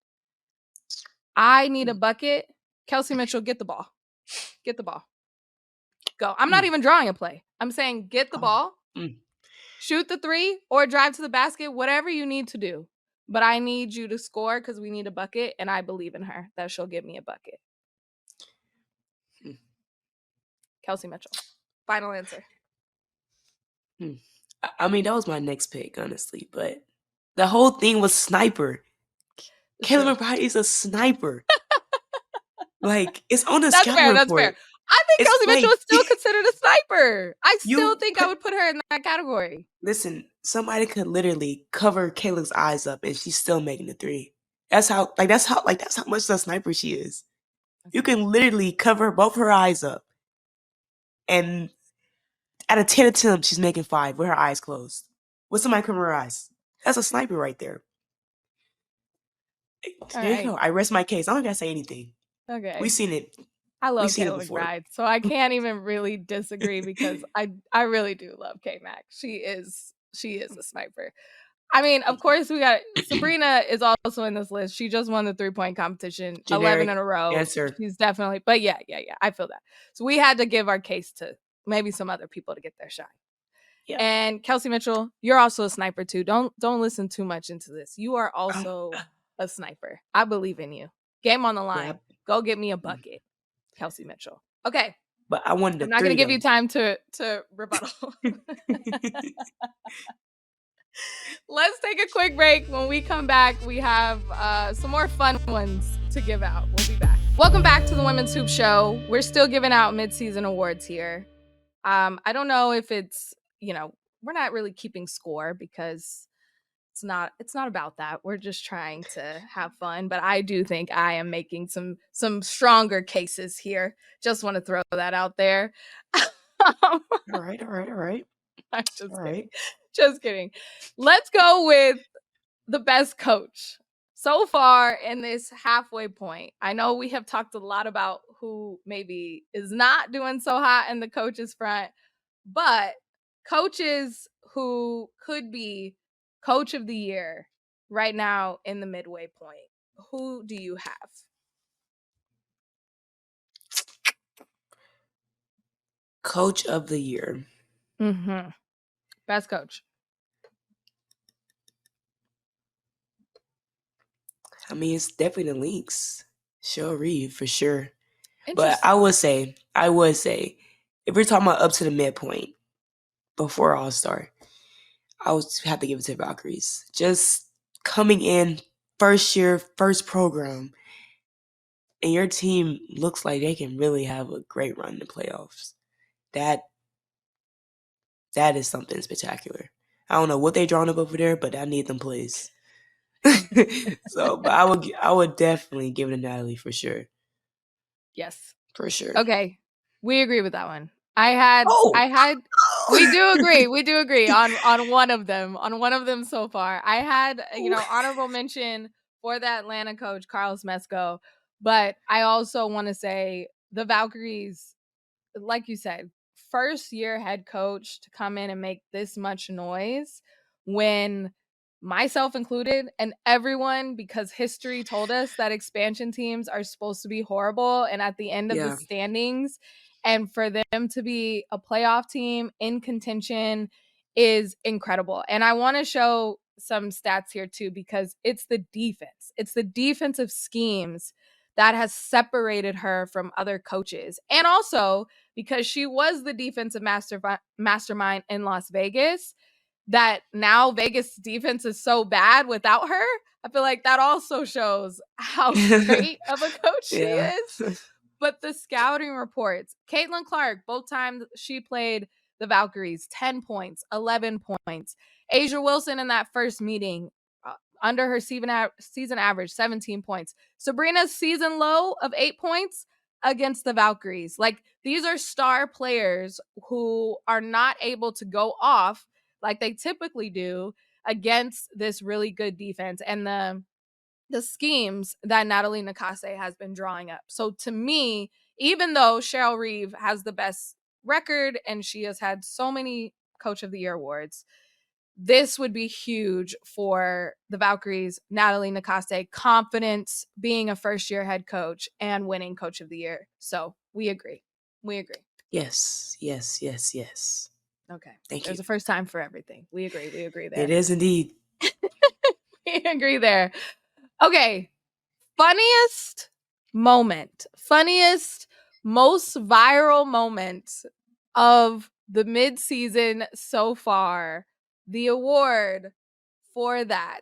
I need a bucket. Kelsey Mitchell, get the ball. Get the ball. Go. I'm not even drawing a play. I'm saying get the ball, shoot the three, or drive to the basket, whatever you need to do. But I need you to score because we need a bucket, and I believe in her that she'll give me a bucket. Kelsey Mitchell. Final answer. I mean, that was my next pick, honestly. But the whole thing was sniper. Kayla McBride is a sniper. Like, it's on the scouting report. That's fair. I think Kelsey Mitchell is still considered a sniper. I still think I would put her in that category. Listen, somebody could literally cover Kayla's eyes up and she's still making the three. That's how much of a sniper she is. You can literally cover both her eyes up. And out of 10 attempts, she's making 5 with her eyes closed. With somebody covering her eyes. That's a sniper right there. There you go. I rest my case. I don't gotta say anything. Okay. We've seen it. I love Kayla McBride, so I can't even really disagree because I really do love K-Mac. She is a sniper. I mean, of course, we got Sabrina is also in this list. She just won the 3-point competition, Generic 11 in a row. Answer. She's definitely, but yeah, I feel that. So we had to give our case to maybe some other people to get their shine. Yeah. And Kelsey Mitchell, you're also a sniper too. Don't listen too much into this. You are also a sniper. I believe in you. Game on the line. Yeah. Go get me a bucket, Kelsey Mitchell. Okay. But I wanted. I'm not going to give you time to rebuttal. Let's take a quick break. When we come back, we have some more fun ones to give out. We'll be back. Welcome back to the Women's Hoop Show. We're still giving out midseason awards here. I don't know if it's, we're not really keeping score because it's not about that. We're just trying to have fun. But I do think I am making some stronger cases here. Just want to throw that out there. All right. I'm just kidding. Let's go with the best coach so far in this halfway point. I know we have talked a lot about who maybe is not doing so hot in the coaches front, but coaches who could be coach of the year right now in the midway point. Who do you have? Coach of the year. Mm-hmm. Best coach. I mean, it's definitely the Lynx. Cheryl Reed, for sure. But I would say, if we're talking about up to the midpoint, before All-Star, I would have to give it to Valkyries. Just coming in, first year, first program, and your team looks like they can really have a great run in the playoffs. That is something spectacular. I don't know what they drawn up over there, but I need them plays. But I would definitely give it to Natalie for sure. Yes. For sure. Okay. We agree with that one. We do agree on one of them so far. I had, honorable mention for the Atlanta coach, Carlos Mesco, but I also want to say the Valkyries, like you said, first year head coach to come in and make this much noise when myself included and everyone, because history told us that expansion teams are supposed to be horrible and at the end of the standings, and for them to be a playoff team in contention is incredible. And I want to show some stats here too, because it's the defense. It's the defensive schemes that has separated her from other coaches. And also because she was the defensive mastermind in Las Vegas, that now Vegas defense is so bad without her. I feel like that also shows how great of a coach she is. But the scouting reports, Caitlin Clark, both times she played the Valkyries, 10 points, 11 points. Asia Wilson in that first meeting, under her season average, 17 points. Sabrina's season low of 8 points against the Valkyries. Like, these are star players who are not able to go off like they typically do against this really good defense and the schemes that Natalie Nakase has been drawing up. So to me, even though Cheryl Reeve has the best record and she has had so many Coach of the Year awards, this would be huge for the Valkyries, Natalie Nakase, confidence, being a first-year head coach, and winning Coach of the Year. So we agree. We agree. Yes, yes, yes, yes. Okay. Thank There's you. a first time for everything. We agree. We agree there. It is indeed. We agree there. Okay. Funniest moment, funniest, most viral moment of the midseason so far. The award for that.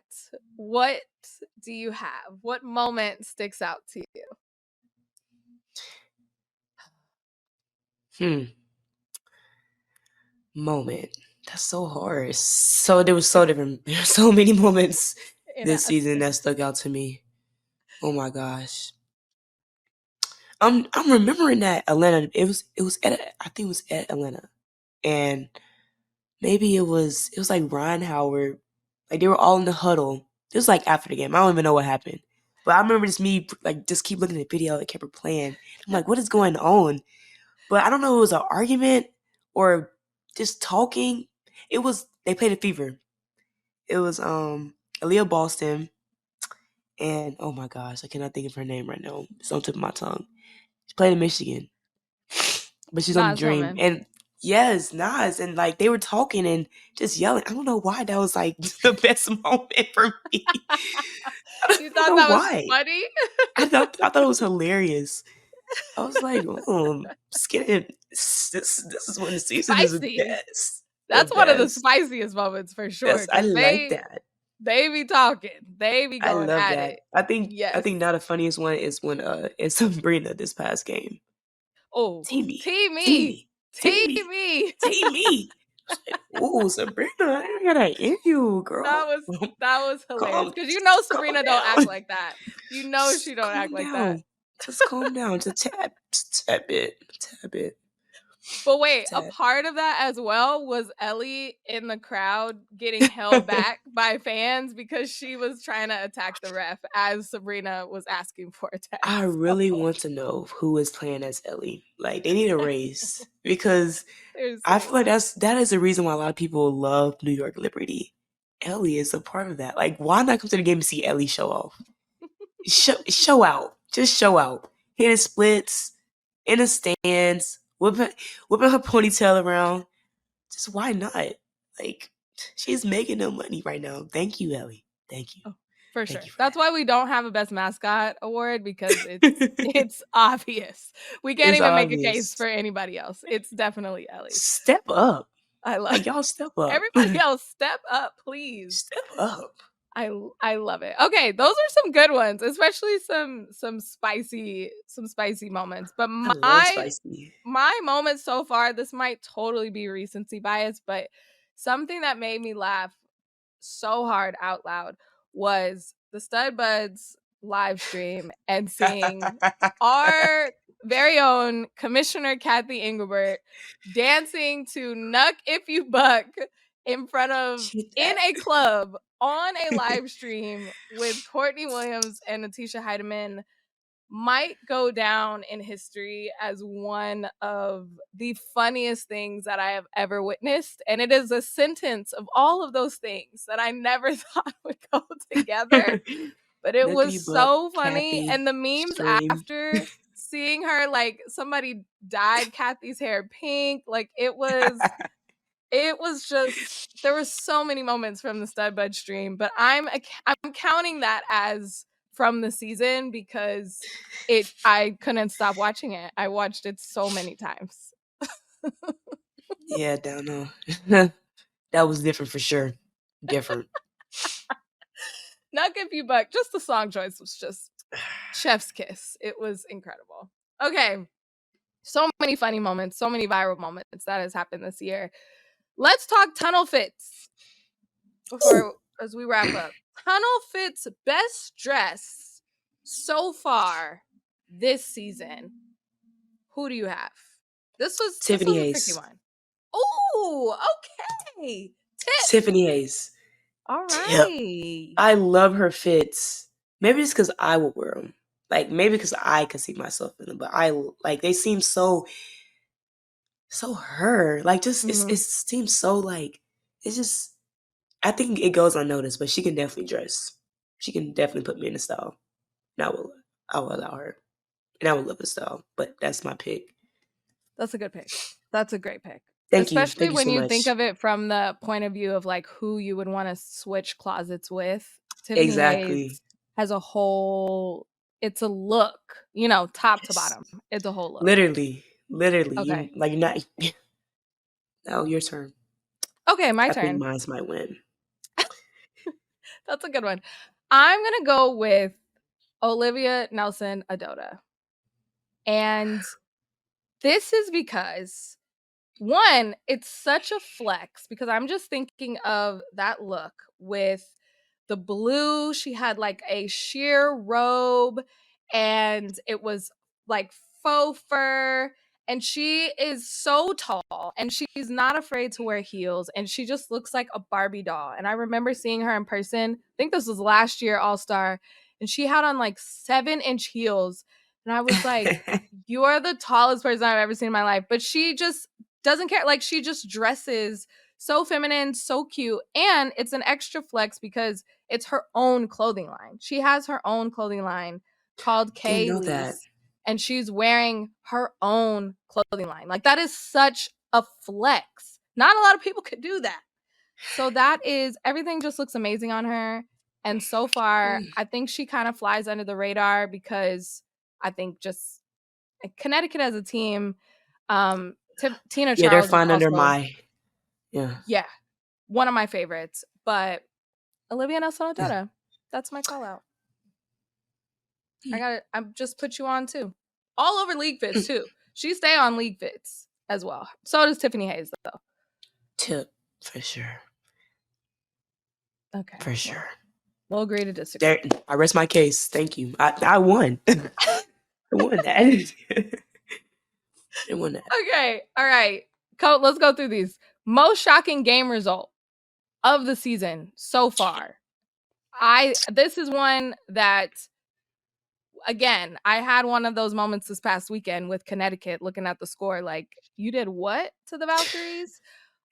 What do you have? What moment sticks out to you? Moment. That's so hard. So there was so different. There were so many moments this season that stuck out to me. Oh my gosh. I'm remembering that Atlanta. It was at I think it was at Atlanta, and maybe it was like Ryan Howard. Like they were all in the huddle. It was like after the game. I don't even know what happened, but I remember just me like just keep looking at the video and kept replaying. I'm like, what is going on? But I don't know if it was an argument or just talking. It was they played a fever. It was Aaliyah Boston and oh my gosh, I cannot think of her name right now. It's on the tip of my tongue. She played in Michigan. But she's on the Nas Dream. Hillman. And yes, Nas. And like they were talking and just yelling. I don't know why that was like the best moment for me. You I don't thought know that was why. funny? I thought it was hilarious. I was like, skin. This is when the season is the Spicy. best. The That's one of the best. spiciest moments for sure. Yes, I Because like that. they be talking. They be I going love at that. it. I think Yes. now the funniest one is when it's Sabrina this past game. Oh, Team me. team me. Team me. Team Team me. me. Team me. Oh, Sabrina, I gotta hear you, girl. That was hilarious. Because you know Just calm Sabrina don't down. act like that. You know Just she don't act calm like down. that. Just calm down. Just tap it. But wait, a part of that as well was Ellie in the crowd getting held back by fans because she was trying to attack the ref as Sabrina was asking for a tech. I really want to know who is playing as Ellie. Like they need a race because I feel like that is the reason why a lot of people love New York Liberty. Ellie is a part of that. Like, why not come to the game and see Ellie show off? Show out. Just show out. Hitting splits in the stands, whipping her ponytail around. Just why not? Like, she's making no money right now. Thank you, Ellie. Thank you. Oh, for sure. That's why we don't have a best mascot award because it's obvious. We can't even make a case for anybody else. It's definitely Ellie. Step up. I love like y'all step up. Everybody else step up, please. Step up. I love it. Okay, those are some good ones, especially some spicy moments. But my moment so far, this might totally be recency bias, but something that made me laugh so hard out loud was the Stud Buds live stream and seeing our very own Commissioner Kathy Engelbert dancing to Nuck If You Buck in front of in a club on a live stream with Courtney Williams and Natisha Heidemann might go down in history as one of the funniest things that I have ever witnessed. And it is a sentence of all of those things that I never thought would go together. But it was so funny. And the memes after seeing her, like somebody dyed Kathy's hair pink. Like it was just, there were so many moments from the Stud Bud stream, but I'm counting that as from the season because I couldn't stop watching it. I watched it so many times. Yeah, don't know. That was different for sure. Different. Not If You Buck, just the song choice was just chef's kiss. It was incredible. Okay. So many funny moments, so many viral moments that has happened this year. Let's talk tunnel fits before as we wrap up. Tunnel fits best dress so far this season. Who do you have? This was Tiffany a tricky Hayes. one. Oh, okay. Tiffany Hayes. All Tip. right. I love her fits. Maybe it's because I would wear them. Like, maybe because I could see myself in them. But they seem so her. Like, just, it seems so, like, it's just, I think it goes unnoticed, but she can definitely dress. She can definitely put me in a style. And I will allow her. And I would love the style. But that's my pick. That's a good pick. That's a great pick. Thank you. Especially Thank you when so you think much. of it from the point of view of like who you would want to switch closets with. Tiffany Hayes Exactly. has a whole, it's a look, you know, top to Yes. bottom. It's a whole look. Literally. Okay. You're not. Now, your turn. Okay, my I think turn. mine might win. That's a good one. I'm going to go with Olivia Nelson-Ododa. And this is because one, it's such a flex because I'm just thinking of that look with the blue. She had like a sheer robe and it was like faux fur. And she is so tall and she's not afraid to wear heels. And she just looks like a Barbie doll. And I remember seeing her in person. I think this was last year, All Star. And she had on like 7-inch heels. And I was like, you are the tallest person I've ever seen in my life. But she just doesn't care. Like, she just dresses so feminine, so cute. And it's an extra flex because it's her own clothing line. She has her own clothing line called Didn't know that. Kaylee's, and she's wearing her own clothing line. Like, that is such a flex. Not a lot of people could do that. So that is, everything just looks amazing on her. And so far, I think she kind of flies under the radar because I think just Connecticut as a team, Tina Yeah, they're Charles is fine under also, my. Yeah. yeah, one of my favorites. But Olivia Nelson-Ododa, that's my call out. I just put you on too. All over League Fits too. She stay on League Fits as well. So does Tiffany Hayes though. Tip, for sure. Okay. For sure. We'll agree to disagree. There, I rest my case. Thank you. I won. I won that. I won that. Okay. All right. Let's go through these. Most shocking game result of the season so far. This is one that, again, I had one of those moments this past weekend with Connecticut looking at the score like, you did what to the Valkyries?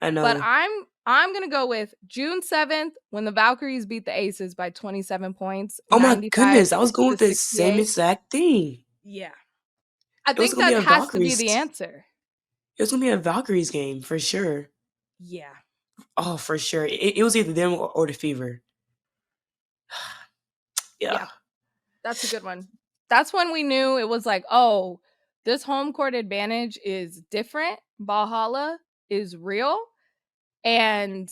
I know. But I'm going to go with June 7th when the Valkyries beat the Aces by 27 points. Oh my 95 goodness, I was going to with the same 68. exact thing. Yeah. I It was think gonna be that a has to be Valkyries. the answer. It was gonna be a Valkyries game for sure. Yeah. Oh, for sure. It was either them or the Fever. Yeah. That's a good one. That's when we knew it was like, oh, this home court advantage is different. Valhalla is real. And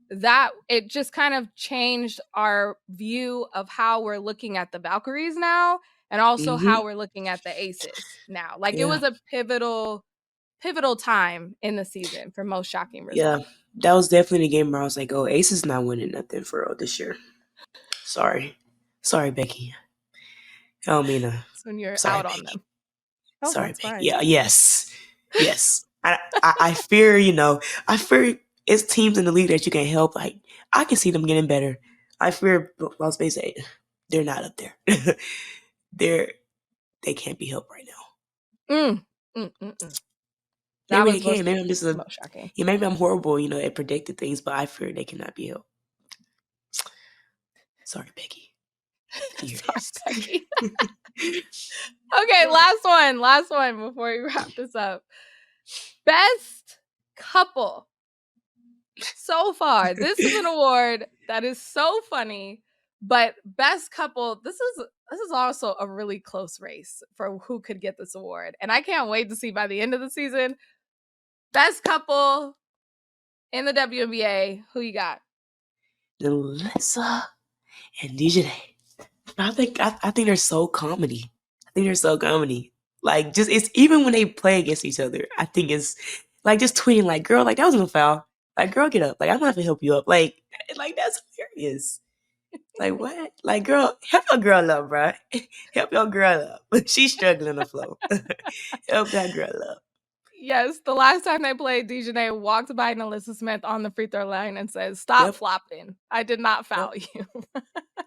that it just kind of changed our view of how we're looking at the Valkyries now and also how we're looking at the Aces now. Like, it Yeah. was a pivotal time in the season for most shocking Yeah. result. That was definitely the game where I was like, oh, Ace is not winning nothing for real this year. Sorry, Becky. I don't mean to. It's when you're Sorry, out on Becky. them. Oh, Sorry, that's Becky. fine. Yeah, yes. I fear, I fear it's teams in the league that you can help. Like, I can see them getting better. I fear Las Vegas, they're not up there. They can't be helped right now. That Maybe they was can. Maybe I'm just most shocking. maybe I'm horrible, at predicting things, but I fear they cannot be helped. Sorry, Becky. Sorry, Becky. Okay, last one before we wrap this up. Best couple. So far, this is an award that is so funny, but best couple, this is also a really close race for who could get this award. And I can't wait to see by the end of the season. Best couple in the WNBA, who you got? Alyssa and DJ. I think they're so comedy. I think they're so comedy. Like, just it's even when they play against each other, I think it's like just tweeting like, "Girl, like that wasn't a foul. Like, girl, get up. Like, I'm gonna have to help you up. Like that's hilarious. Like, what? Like, girl, help your girl up, bruh. Help your girl up. She's struggling on the floor. Help that girl up." Yes, the last time they played, Dejanay walked by Alyssa Smith on the free throw line and said, "Stop flopping. I did not foul you."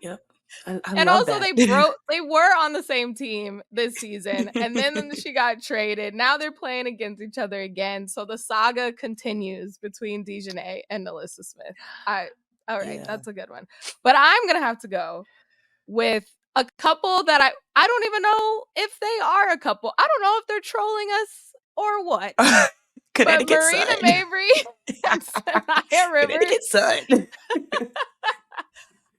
Yep. I And love also that. they were on the same team this season, and then she got traded. Now they're playing against each other again. So the saga continues between Dejanay and Alyssa Smith. All right, that's a good one. But I'm gonna have to go with a couple that I don't even know if they are a couple. I don't know if they're trolling us or what. But Marina Mabrey and Sanaya Rivers. Connecticut Sun.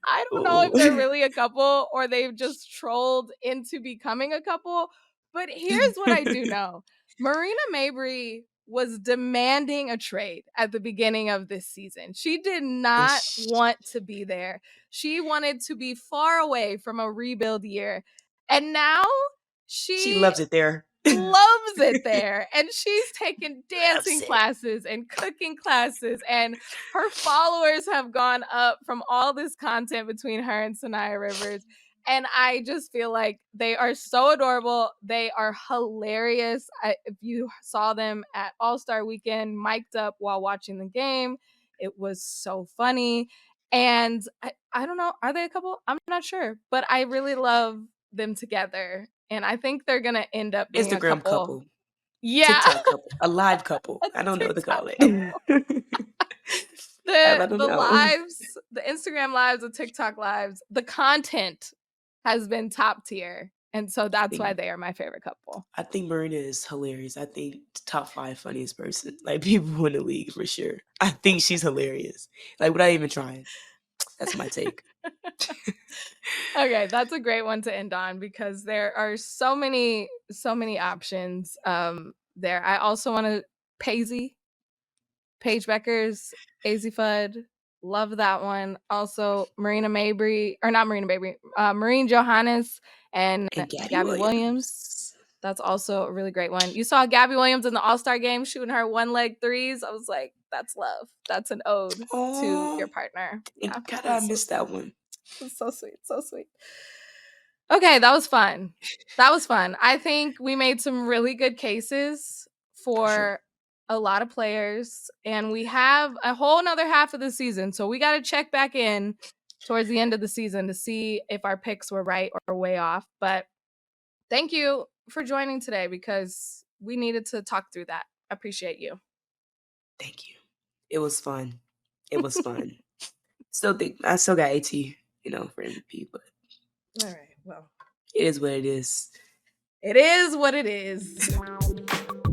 I don't know if they're really a couple or they've just trolled into becoming a couple. But here's what I do know. Marina Mabrey was demanding a trade at the beginning of this season. She did not want to be there. She wanted to be far away from a rebuild year. And now she loves it there. Loves it there. And she's taken dancing classes and cooking classes, and her followers have gone up from all this content between her and Sanaya Rivers. And I just feel like they are so adorable. They are hilarious. If you saw them at All-Star Weekend, mic'd up while watching the game, it was so funny. And I don't know, are they a couple? I'm not sure, but I really love them together. And I think they're going to end up being Instagram a couple. Yeah. TikTok couple. A live couple. I don't know what to call it. The lives, the Instagram lives, the TikTok lives, the content has been top tier. And so that's why they are my favorite couple. I think Marina is hilarious. I think top 5 funniest person. Like, people in the league for sure. I think she's hilarious. Like, without even trying. That's my take. Okay, that's a great one to end on because there are so many options there. I also want to Paige Beckers, AZ Fudd, love that one. Also Marina Mabrey, or not Marina Mabrey, Maureen Johannes and Gabby Williams. That's also a really great one. You saw Gabby Williams in the All-Star game shooting her one-leg threes. I was like, that's love. That's an ode to your partner. Yeah, God, I missed that one. It's so sweet. So sweet. Okay, that was fun. I think we made some really good cases for a lot of players, and we have a whole nother half of the season. So we got to check back in towards the end of the season to see if our picks were right or way off. But thank you for joining today because we needed to talk through that. I appreciate you. Thank you. It was fun. I still got AT, for MVP, but all right. Well, it is what it is. It is what it is.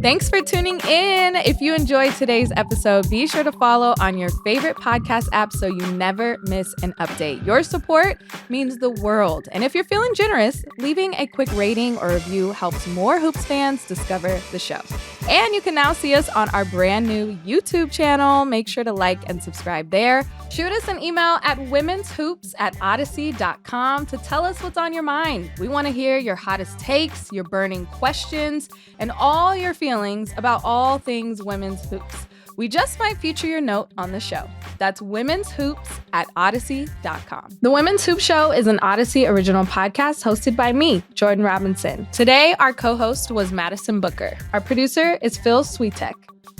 Thanks for tuning in. If you enjoyed today's episode, be sure to follow on your favorite podcast app so you never miss an update. Your support means the world. And if you're feeling generous, leaving a quick rating or review helps more Hoops fans discover the show. And you can now see us on our brand new YouTube channel. Make sure to like and subscribe there. Shoot us an email at womenshoops@odyssey.com to tell us what's on your mind. We want to hear your hottest takes, your burning questions, and all your feelings about all things women's hoops. We just might feature your note on the show. That's womenshoops@odyssey.com. The Women's Hoop Show is an Odyssey original podcast hosted by me, Jordan Robinson. Today, our co-host was Madison Booker. Our producer is Phil Switek.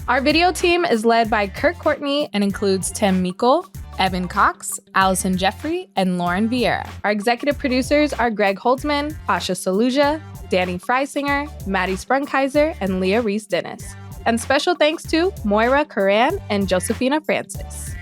Our video team is led by Kurt Courtney and includes Tim Meikle, Evan Cox, Allison Jeffrey, and Lauren Vieira. Our executive producers are Greg Holtzman, Asha Saluja, Danny Freisinger, Maddie Sprunkheiser, and Leah Reese-Dennis. And special thanks to Moira Curran and Josephina Francis.